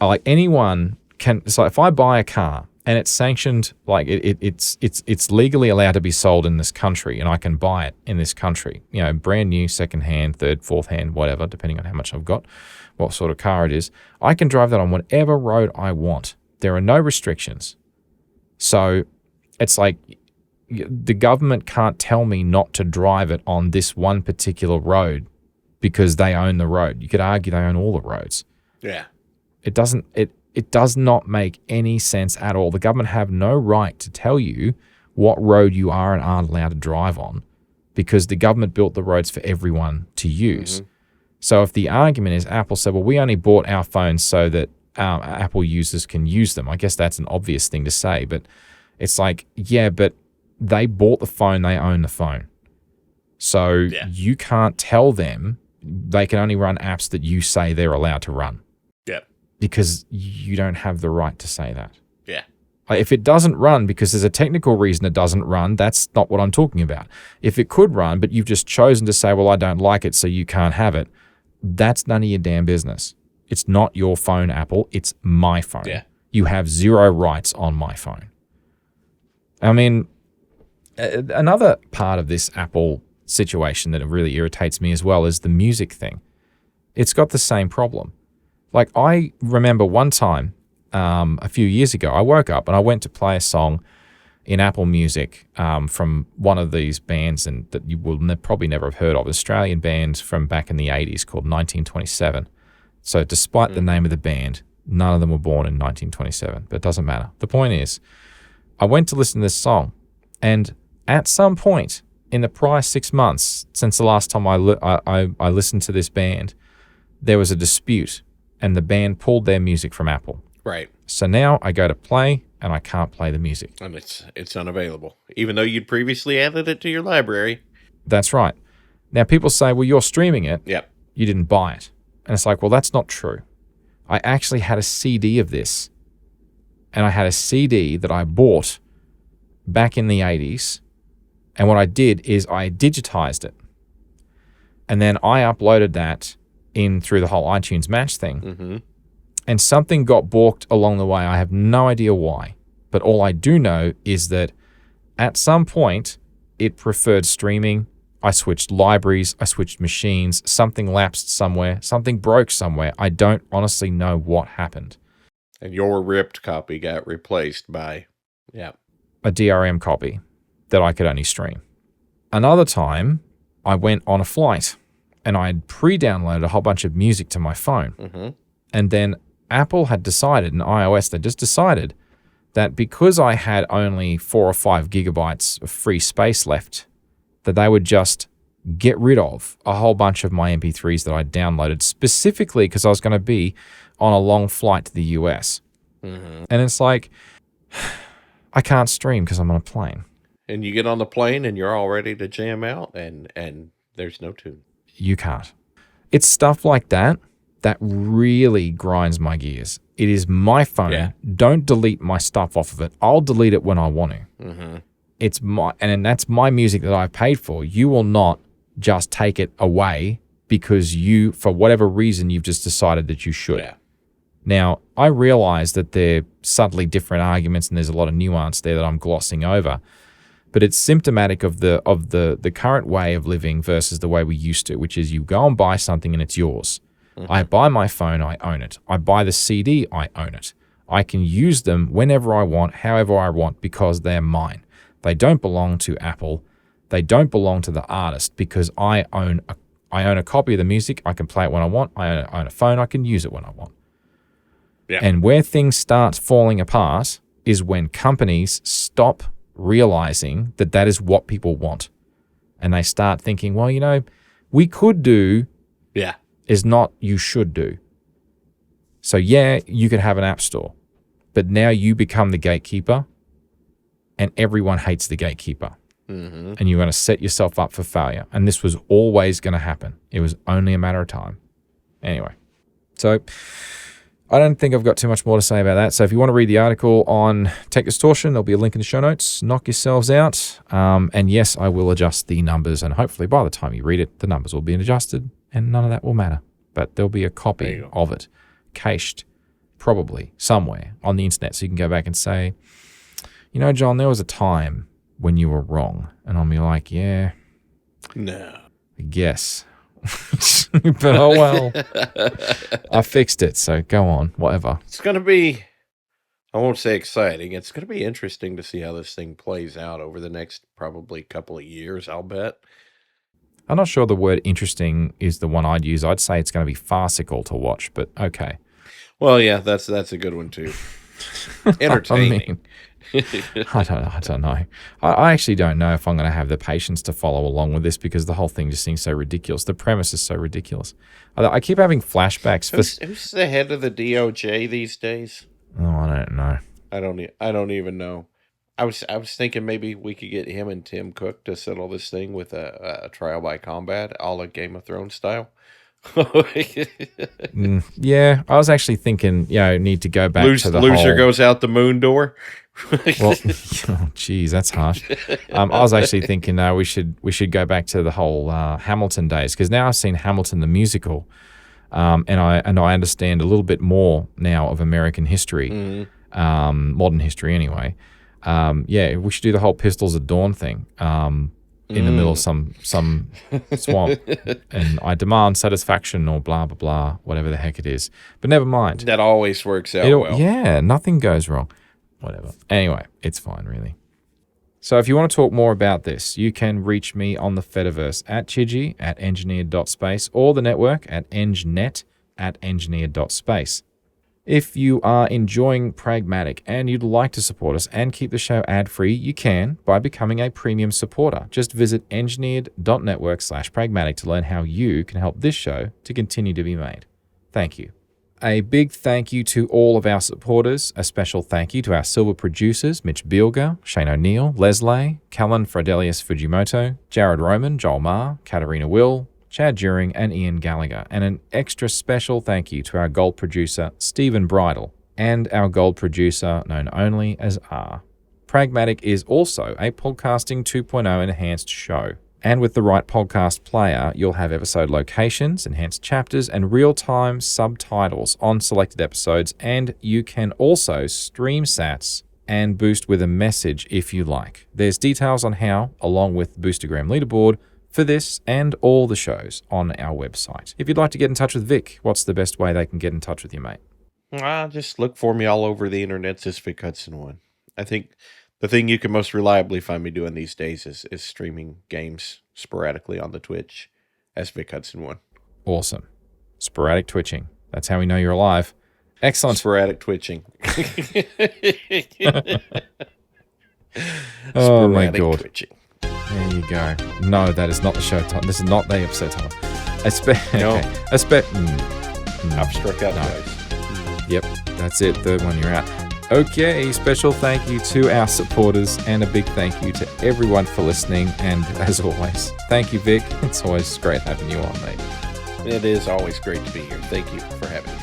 Like anyone can. So if I buy a car and it's sanctioned, like it's legally allowed to be sold in this country, and I can buy it in this country. Brand new, second hand, third, fourth hand, whatever, depending on how much I've got, what sort of car it is. I can drive that on whatever road I want. There are no restrictions. So it's like the government can't tell me not to drive it on this one particular road because they own the road. You could argue they own all the roads. Yeah. It does not make any sense at all. The government have no right to tell you what road you are and aren't allowed to drive on, because the government built the roads for everyone to use. So if the argument is Apple said, well, we only bought our phones so that Apple users can use them, I guess that's an obvious thing to say, but it's like, yeah, but they bought the phone, they own the phone. So you can't tell them they can only run apps that you say they're allowed to run. Yeah. Because you don't have the right to say that. Yeah. If it doesn't run because there's a technical reason it doesn't run, that's not what I'm talking about. If it could run, but you've just chosen to say, well, I don't like it, so you can't have it, that's none of your damn business. It's not your phone, Apple. It's my phone. Yeah. You have zero rights on my phone. I mean, another part of this Apple situation that really irritates me as well is the music thing. It's got the same problem. Like, I remember one time a few years ago, I woke up and I went to play a song in Apple Music from one of these bands and that you will probably never have heard of, Australian band from back in the 80s called 1927. So despite the name of the band, none of them were born in 1927, but it doesn't matter. The point is, I went to listen to this song, and at some point in the prior 6 months since the last time I listened to this band, there was a dispute, and the band pulled their music from Apple. Right. So now I go to play, and I can't play the music. And it's unavailable, even though you'd previously added it to your library. That's right. Now people say, well, you're streaming it. Yep. You didn't buy it. And it's like, well, that's not true. I actually had a CD of this, and I had a CD that I bought back in the 80s, and what I did is I digitized it, and then I uploaded that in through the whole iTunes Match thing, and something got balked along the way. I have no idea why, but all I do know is that at some point it preferred streaming. I switched libraries, I switched machines, something lapsed somewhere, something broke somewhere. I don't honestly know what happened. And your ripped copy got replaced by, a DRM copy that I could only stream. Another time, I went on a flight and I had pre-downloaded a whole bunch of music to my phone. And then Apple had decided, and iOS, they just decided that because I had only 4 or 5 gigabytes of free space left, that they would just get rid of a whole bunch of my MP3s that I downloaded specifically because I was going to be on a long flight to the US. And it's like, I can't stream because I'm on a plane. And you get on the plane and you're all ready to jam out and there's no tune. You can't. It's stuff like that that really grinds my gears. It is my phone. Yeah. Don't delete my stuff off of it. I'll delete it when I want to. It's my, and that's my music that I've paid for. You will not just take it away because you, for whatever reason, you've just decided that you should. Yeah. Now, I realize that they're subtly different arguments and there's a lot of nuance there that I'm glossing over, but it's symptomatic of the current way of living versus the way we used to, which is you go and buy something and it's yours. I buy my phone, I own it. I buy the CD, I own it. I can use them whenever I want, however I want, because they're mine. They don't belong to Apple. They don't belong to the artist because I own a copy of the music. I can play it when I want. I own a phone. I can use it when I want. Yeah. And where things start falling apart is when companies stop realizing that that is what people want. And they start thinking, well, you know, we could do is not you should do. So yeah, you could have an app store, but now you become the gatekeeper and everyone hates the gatekeeper. And you're going to set yourself up for failure. And this was always going to happen. It was only a matter of time. Anyway, so I don't think I've got too much more to say about that. So if you want to read the article on tech distortion, there'll be a link in the show notes. Knock yourselves out. And yes, I will adjust the numbers. And hopefully by the time you read it, the numbers will be adjusted and none of that will matter. But there'll be a copy of it cached probably somewhere on the internet. So you can go back and say, you know, John, there was a time when you were wrong. And I'll be like, yeah. No. I guess. But oh well. I fixed it, so go on, whatever. It's going to be, I won't say exciting, it's going to be interesting to see how this thing plays out over the next probably couple of years, I'll bet. I'm not sure the word interesting is the one I'd use. I'd say it's going to be farcical to watch, but okay. Well, yeah, that's a good one too. Entertaining. I don't know. I actually don't know if I'm going to have the patience to follow along with this because the whole thing just seems so ridiculous. The premise is so ridiculous. I keep having flashbacks. Who's the head of the DOJ these days? Oh, I don't know. I don't even know. I was thinking maybe we could get him and Tim Cook to settle this thing with a trial by combat, a la Game of Thrones style. Yeah, I was actually thinking, need to go back to the loser whole... goes out the moon door. Well, oh, geez, that's harsh. I was actually thinking, we should go back to the whole Hamilton days because now I've seen Hamilton the musical, and I understand a little bit more now of American history, modern history anyway. We should do the whole Pistols at Dawn thing. In the middle of some swamp, and I demand satisfaction or blah blah blah, whatever the heck it is. But never mind. That always works out well. Yeah, nothing goes wrong. Whatever. Anyway, it's fine, really. So if you want to talk more about this, you can reach me on the Fediverse at Chigi at engineered.space or the network at engnet@engineered.space. If you are enjoying Pragmatic and you'd like to support us and keep the show ad-free, you can by becoming a premium supporter. Just visit engineered.network/pragmatic to learn how you can help this show to continue to be made. Thank you. A big thank you to all of our supporters. A special thank you to our silver producers, Mitch Bielger, Shane O'Neill, Leslie, Callan Frodelius Fujimoto, Jared Roman, Joel Marr, Katarina Will, Chad During, and Ian Gallagher. And an extra special thank you to our gold producer, Stephen Bridle, and our gold producer, known only as R. Pragmatic is also a Podcasting 2.0 enhanced show. And with the right podcast player, you'll have episode locations, enhanced chapters, and real-time subtitles on selected episodes. And you can also stream sats and boost with a message if you like. There's details on how, along with the Boostergram leaderboard, for this and all the shows on our website. If you'd like to get in touch with Vic, what's the best way they can get in touch with you, mate? Just look for me all over the internet as Vic Hudson 1. I think the thing you can most reliably find me doing these days is streaming games sporadically on the Twitch as Vic Hudson 1. Awesome. Sporadic twitching. That's how we know you're alive. Excellent. Sporadic twitching. Oh my God. Twitching. There you go. No, that is not the show title. This is not the episode title. No. I've struck out twice. Yep, that's it. Third one, you're out. Okay, special thank you to our supporters and a big thank you to everyone for listening. And as always, thank you, Vic. It's always great having you on, mate. It is always great to be here. Thank you for having me.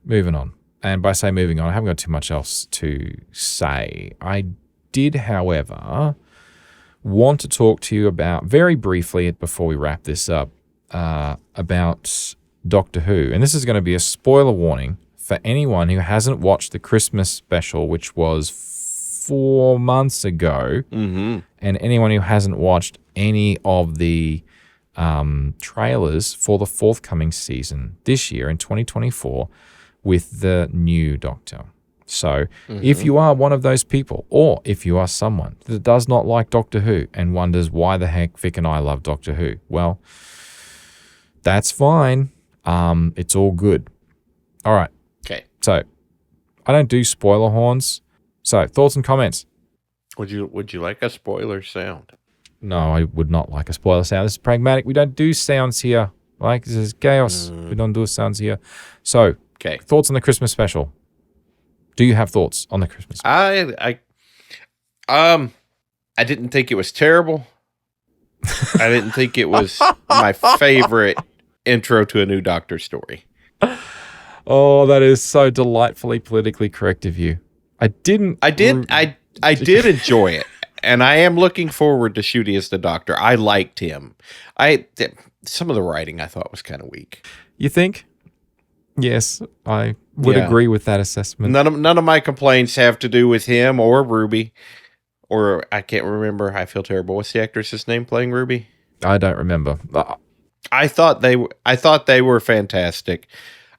Moving on. And by say moving on, I haven't got too much else to say. I did, however, want to talk to you about, very briefly before we wrap this up, about Doctor Who. And this is going to be a spoiler warning for anyone who hasn't watched the Christmas special, which was 4 months ago, and anyone who hasn't watched any of the trailers for the forthcoming season this year in 2024 with the new Doctor. So if you are one of those people, or if you are someone that does not like Doctor Who and wonders why the heck Vic and I love Doctor Who, well, that's fine. It's all good. All right. Okay. So I don't do spoiler horns. So thoughts and comments. Would you like a spoiler sound? No, I would not like a spoiler sound. This is pragmatic. We don't do sounds here. Like, this is chaos. We don't do sounds here. So, Okay. thoughts on the Christmas special? Do you have thoughts on the Christmas special? I didn't think it was terrible. I didn't think it was my favorite intro to a new Doctor story. Oh, that is so delightfully politically correct of you. I did enjoy it, and I am looking forward to Shooty as the Doctor. I liked him. Some of the writing I thought was kind of weak. You think? Yes, I would agree with that assessment. None of my complaints have to do with him or Ruby, or I can't remember. I feel terrible. What's the actress's name playing Ruby? I don't remember. I thought they were fantastic.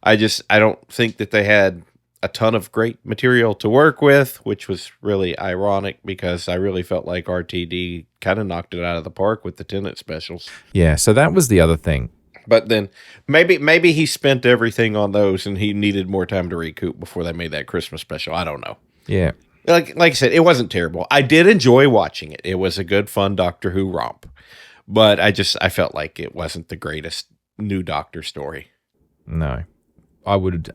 I don't think that they had a ton of great material to work with, which was really ironic because I really felt like RTD kind of knocked it out of the park with the Tennant specials. Yeah, so that was the other thing. But then maybe he spent everything on those and he needed more time to recoup before they made that Christmas special. I don't know. Yeah. Like I said, it wasn't terrible. I did enjoy watching it. It was a good, fun Doctor Who romp. But I felt like it wasn't the greatest new Doctor story. No. I would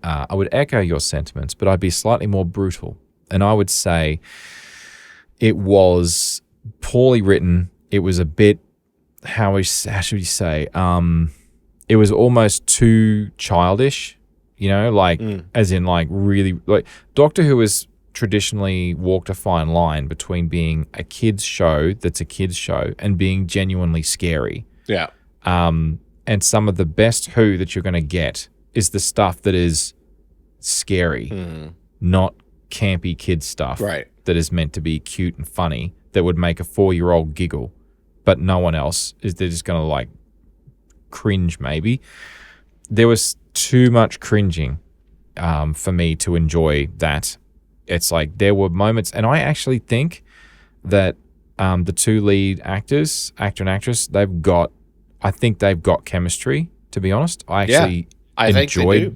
echo your sentiments, but I'd be slightly more brutal. And I would say it was poorly written. It was a bit, how should you say? It was almost too childish, as in like really, like Doctor Who has traditionally walked a fine line between being a kids show that's a kids show and being genuinely scary. Yeah. And some of the best Who that you're going to get is the stuff that is scary, not campy kid stuff that is meant to be cute and funny that would make a 4-year-old giggle, but no one else is. They're just going to like cringe maybe. There was too much cringing for me to enjoy that. It's like there were moments, and I actually think that the two lead actors, actor and actress, I think they've got chemistry, to be honest. I think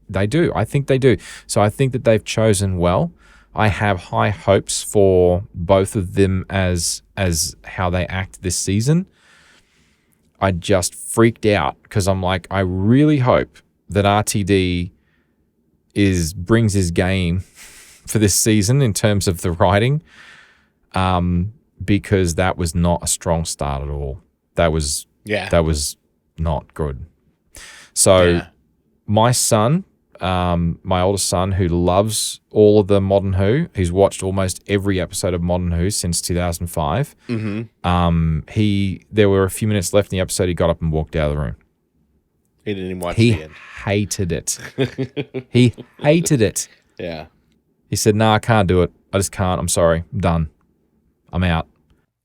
they do. I think they do. So I think that they've chosen well. I have high hopes for both of them as how they act this season. I just freaked out because I'm like, I really hope that RTD brings his game for this season in terms of the writing, because that was not a strong start at all. That was not good. So my son, my oldest son, who loves all of the Modern Who, who's watched almost every episode of Modern Who since 2005. There were a few minutes left in the episode. He got up and walked out of the room. He didn't even watch the end. Hated it. He hated it. Yeah. He said, "No, I can't do it. I just can't. I'm sorry. I'm done. I'm out."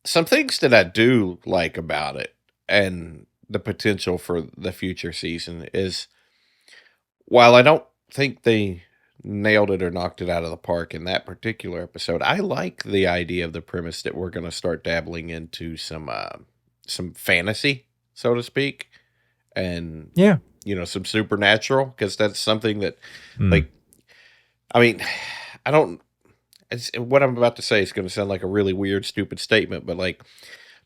Some things that I do like about it and the potential for the future season is, while I don't think they nailed it or knocked it out of the park in that particular episode, I like the idea of the premise that we're going to start dabbling into some fantasy, so to speak, and some supernatural, because that's something that, what I'm about to say is going to sound like a really weird, stupid statement, but like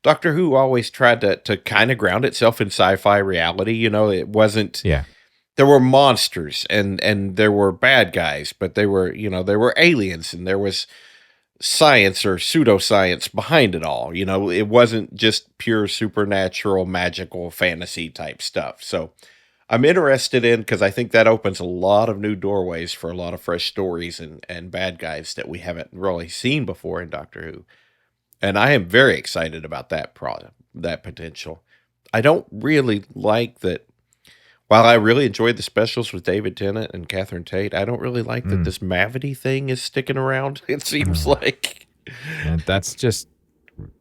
Doctor Who always tried to kind of ground itself in sci-fi reality. It wasn't. Yeah. There were monsters and there were bad guys, but there were aliens and there was science or pseudoscience behind it all. It wasn't just pure supernatural, magical fantasy type stuff. So I'm interested in, because I think that opens a lot of new doorways for a lot of fresh stories and bad guys that we haven't really seen before in Doctor Who. And I am very excited about that potential. I don't really like that. While I really enjoyed the specials with David Tennant and Catherine Tate, I don't really like that this Mavity thing is sticking around. It seems like that's just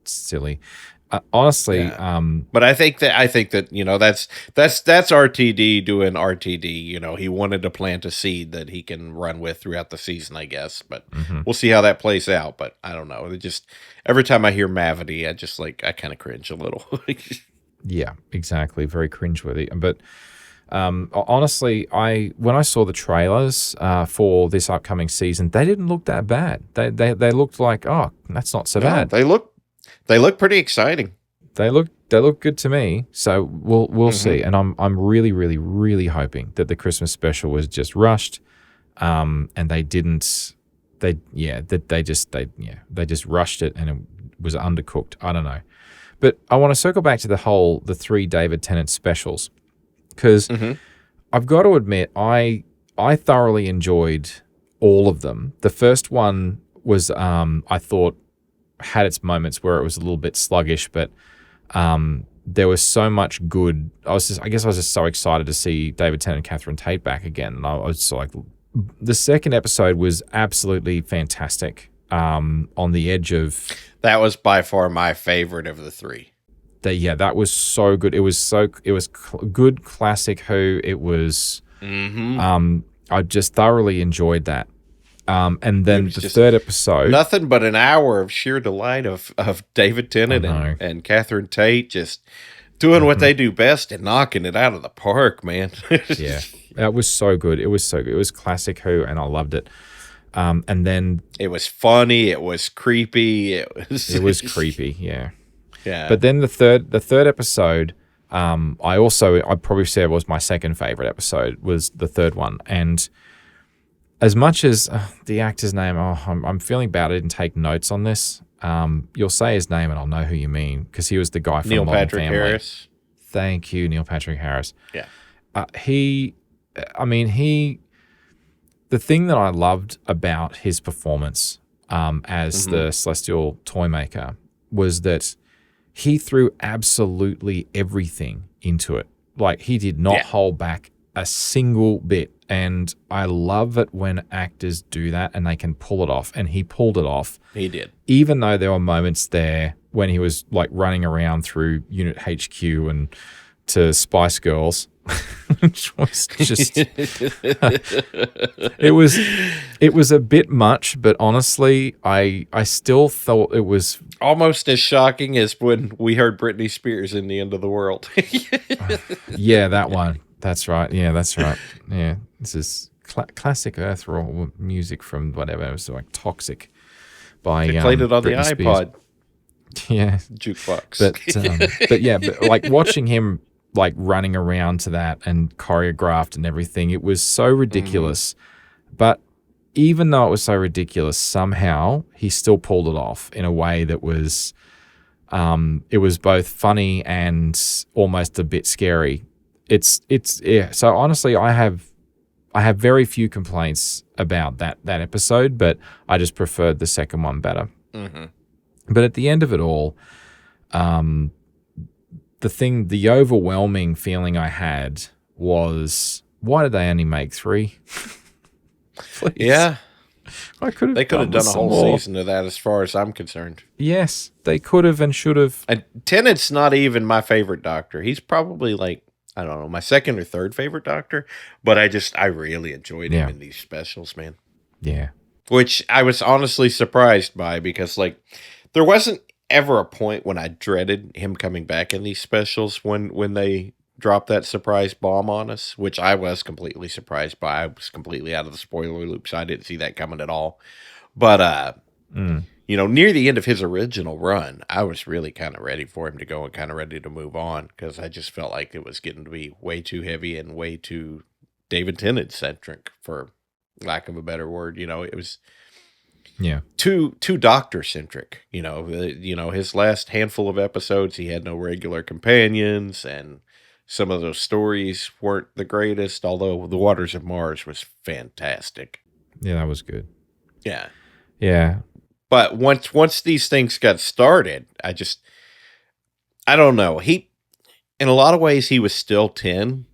silly, honestly. Yeah. But I think that that's RTD doing RTD. He wanted to plant a seed that he can run with throughout the season, I guess. But we'll see how that plays out. But I don't know. It just, every time I hear Mavity, I kind of cringe a little. Yeah, exactly. Very cringeworthy. But honestly, when I saw the trailers for this upcoming season, they didn't look that bad. They looked like, oh, that's not so bad. They look They look pretty exciting. They look good to me. So we'll see. And I'm really, really, really hoping that the Christmas special was just rushed, and they didn't. They just rushed it and it was undercooked. I don't know, but I want to circle back to the 3 David Tennant specials, because I've got to admit I thoroughly enjoyed all of them. The first one was I thought had its moments where it was a little bit sluggish, but there was so much good. I guess I was just so excited to see David Tennant and Catherine Tate back again, and I was like, the second episode was absolutely fantastic. On the edge of, that was by far my favorite of the 3. That was so good. It was good classic Who. It was. I just thoroughly enjoyed that. And then the third episode, nothing but an hour of sheer delight of David Tennant and Catherine Tate just doing what they do best and knocking it out of the park, man. Yeah, that was so good. It was so good. It was classic Who, and I loved it. And then it was funny. It was creepy. It was creepy. Yeah. Yeah. But then the third episode, I'd probably say it was my second favorite episode, was the third one. And as much as the actor's name, I'm feeling bad I didn't take notes on this. You'll say his name and I'll know who you mean, because he was the guy from Neil Modern Patrick Family. Harris. Thank you, Neil Patrick Harris. Yeah. The thing that I loved about his performance as the Celestial Toymaker was that he threw absolutely everything into it. Like, he did not hold back a single bit. And I love it when actors do that and they can pull it off. And he pulled it off. He did. Even though there were moments there when he was like running around through Unit HQ and to Spice Girls, which was just it was a bit much, but honestly, I still thought it was almost as shocking as when we heard Britney Spears in The End of the World. Yeah, that one. That's right. Yeah, that's right. Yeah, this is classic Earth Raw music from whatever. It was like Toxic by they played it on Britney the iPod. Spears. Yeah, jukebox. but like watching him like running around to that and choreographed and everything, it was so ridiculous. But even though it was so ridiculous, somehow he still pulled it off in a way that was, it was both funny and almost a bit scary. Yeah. So honestly, I have very few complaints about that episode, but I just preferred the second one better. But at the end of it all, the overwhelming feeling I had was, why did they only make 3? Please. Yeah. They could have done a whole season of that as far as I'm concerned. Yes, they could have and should have. And Tennant's not even my favorite Doctor. He's probably like, I don't know, my second or third favorite Doctor, but I really enjoyed him in these specials, man. Yeah. Which I was honestly surprised by, because like there wasn't ever a point when I dreaded him coming back in these specials when they dropped that surprise bomb on us, which I was completely surprised by. I was completely out of the spoiler loop, so I didn't see that coming at all. But near the end of his original run, I was really kind of ready for him to go and kind of ready to move on, because I just felt like it was getting to be way too heavy and way too David Tennant centric, for lack of a better word. It was too Doctor centric. His last handful of episodes, he had no regular companions, and some of those stories weren't the greatest, although The Waters of Mars was fantastic. Yeah, that was good. Yeah. Yeah. But once these things got started, I don't know. In a lot of ways, he was still 10,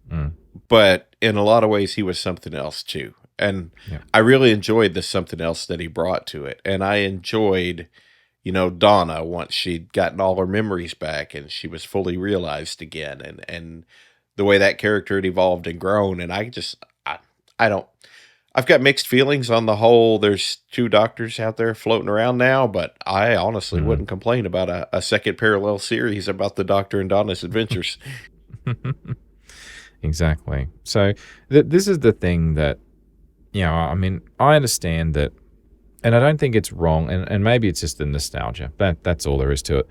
but in a lot of ways, he was something else too. And I really enjoyed the something else that he brought to it. And I enjoyed, Donna, once she'd gotten all her memories back and she was fully realized again, and the way that character had evolved and grown. And I've got mixed feelings on the whole. There's 2 Doctors out there floating around now, but I honestly wouldn't complain about a second parallel series about the Doctor and Donna's adventures. Exactly. So this is the thing that, I understand that And I don't think it's wrong, and maybe it's just the nostalgia. That's all there is to it.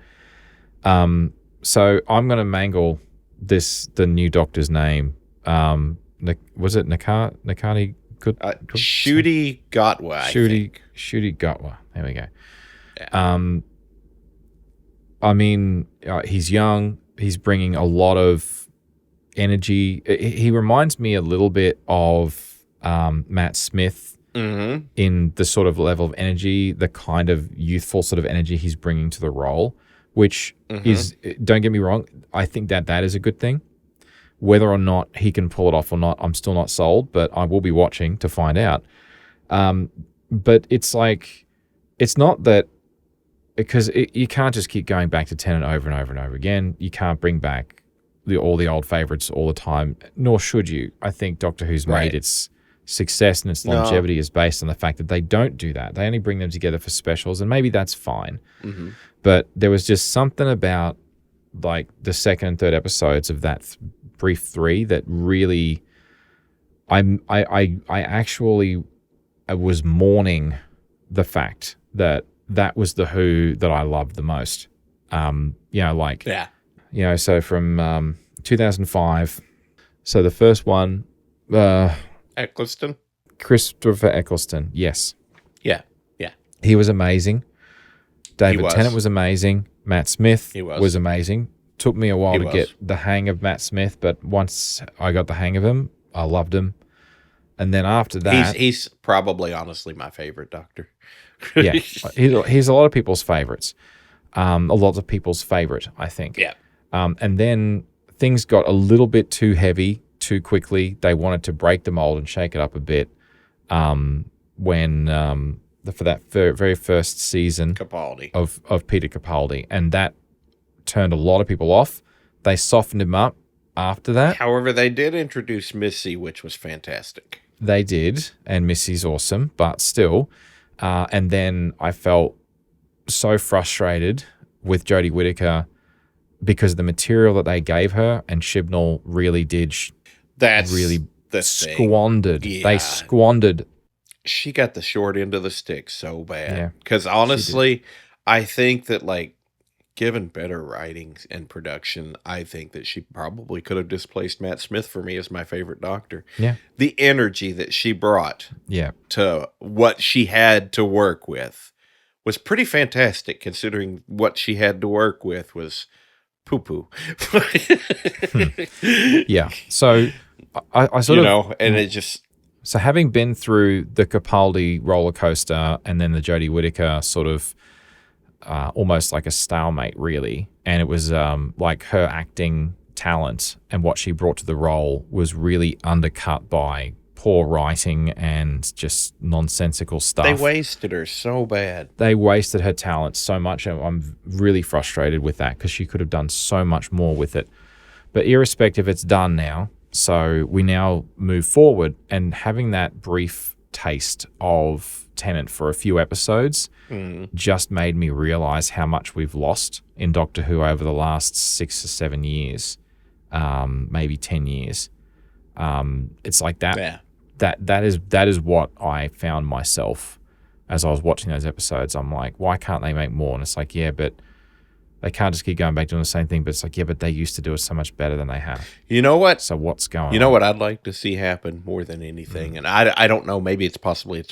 So I'm going to mangle the new Doctor's name. Was it Nakati? Shooty Gatwa, Shooty Gatwa. There we go. Yeah. I mean, he's young. He's bringing a lot of energy. He reminds me a little bit of Matt Smith in the sort of level of energy, the kind of youthful sort of energy he's bringing to the role, which is, don't get me wrong, I think that is a good thing. Whether or not he can pull it off or not, I'm still not sold, but I will be watching to find out. But it's like, it's not that, because you can't just keep going back to Tennant over and over and over again. You can't bring back all the old favorites all the time, nor should you. I think Doctor Who's made its success and its longevity is based on the fact that they don't do that. They only bring them together for specials, and maybe that's fine. But there was just something about like the second and third episodes of that brief 3 that really, I actually was mourning the fact that was the Who that I loved the most. So from 2005. So the first one, Eccleston? Christopher Eccleston, yes. Yeah. He was amazing. David Tennant was amazing. Matt Smith was amazing. Took me a while to get the hang of Matt Smith, but once I got the hang of him, I loved him. And then after that... He's probably, honestly, my favorite Doctor. Yeah. He's a lot of people's favorites. A lot of people's favorite, I think. Yeah. And then things got a little bit too heavy too quickly. They wanted to break the mold and shake it up a bit for that very first season Capaldi. of Peter Capaldi. And that turned a lot of people off. They softened him up after that. However, they did introduce Missy, which was fantastic. They did, and Missy's awesome, but still. And then I felt so frustrated with Jodie Whittaker because the material that they gave her, and Chibnall really did squandered. Yeah. They squandered. She got the short end of the stick so bad. Because honestly, I think that, like, given better writing and production, I think that she probably could have displaced Matt Smith for me as my favorite Doctor. Yeah. The energy that she brought to what she had to work with was pretty fantastic, considering what she had to work with was poo-poo. Yeah. So I sort of... and it just... So having been through the Capaldi roller coaster and then the Jodie Whittaker sort of almost like a stalemate, really, and it was like her acting talent and what she brought to the role was really undercut by poor writing and just nonsensical stuff. They wasted her so bad. They wasted her talent so much. I'm really frustrated with that because she could have done so much more with it. But irrespective, it's done now. So we now move forward, and having that brief taste of Tennant for a few episodes just made me realize how much we've lost in Doctor Who over the last 6 or 7 years, maybe 10 years. It's like that. Yeah. That is what I found myself as I was watching those episodes. I'm like, why can't they make more? And it's like, yeah, but they can't just keep going back doing the same thing. But it's like, yeah, but they used to do it so much better than they have. You know what? So what's going on? You know what I'd like to see happen more than anything? And I don't know. Maybe it's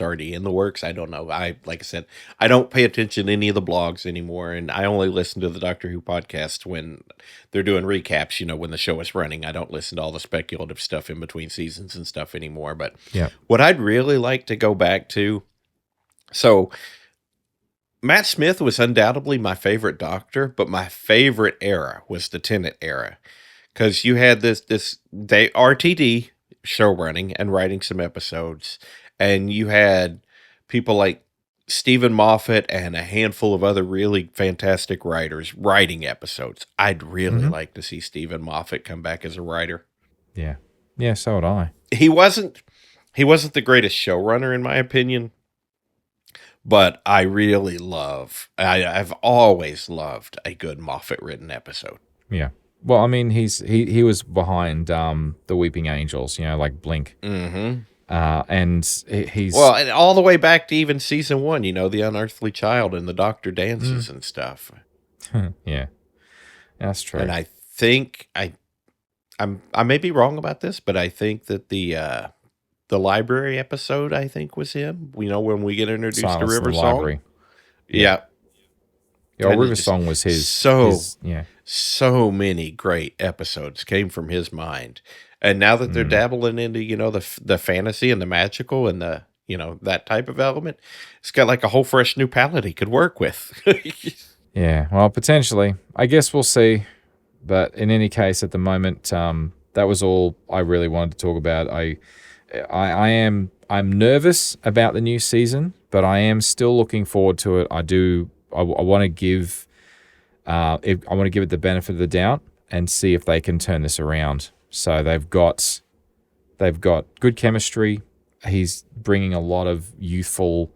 already in the works. I don't know. Like I said, I don't pay attention to any of the blogs anymore. And I only listen to the Doctor Who podcast when they're doing recaps, when the show is running. I don't listen to all the speculative stuff in between seasons and stuff anymore. But what I'd really like to go back to, so Matt Smith was undoubtedly my favorite Doctor, but my favorite era was the Tennant era. Because you had this RTD show running and writing some episodes, and you had people like Stephen Moffat and a handful of other really fantastic writers writing episodes. I'd really like to see Stephen Moffat come back as a writer. Yeah. Yeah, so would I. He wasn't the greatest showrunner, in my opinion. But I really I've always loved a good Moffat-written episode. Yeah. Well, I mean, he was behind the Weeping Angels, like Blink. Mm-hmm. And he's Well, and all the way back to even season 1, the unearthly child and the doctor dances and stuff. yeah, that's true. And I think I may be wrong about this, but I think that the library episode, I think, was him. When we get introduced Silence to in the River Song. Library. Yeah. Yeah, And River it's Song was his. So many great episodes came from his mind. And now that they're dabbling into, the fantasy and the magical and the, that type of element, it's got like a whole fresh new palette he could work with. Yeah, well, potentially. I guess we'll see. But in any case, at the moment, that was all I really wanted to talk about. I'm nervous about the new season, but I am still looking forward to it. I want to give it the benefit of the doubt and see if they can turn this around. So they've got good chemistry. He's bringing a lot of youthful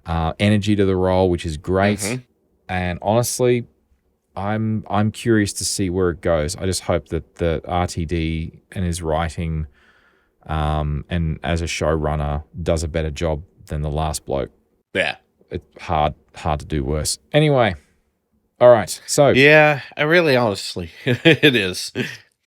energy to the role, which is great. Mhm. And honestly, I'm curious to see where it goes. I just hope that the RTD and his writing and as a showrunner does a better job than the last bloke. Yeah. It's hard to do worse. Anyway, all right. So Yeah, I really honestly, it is.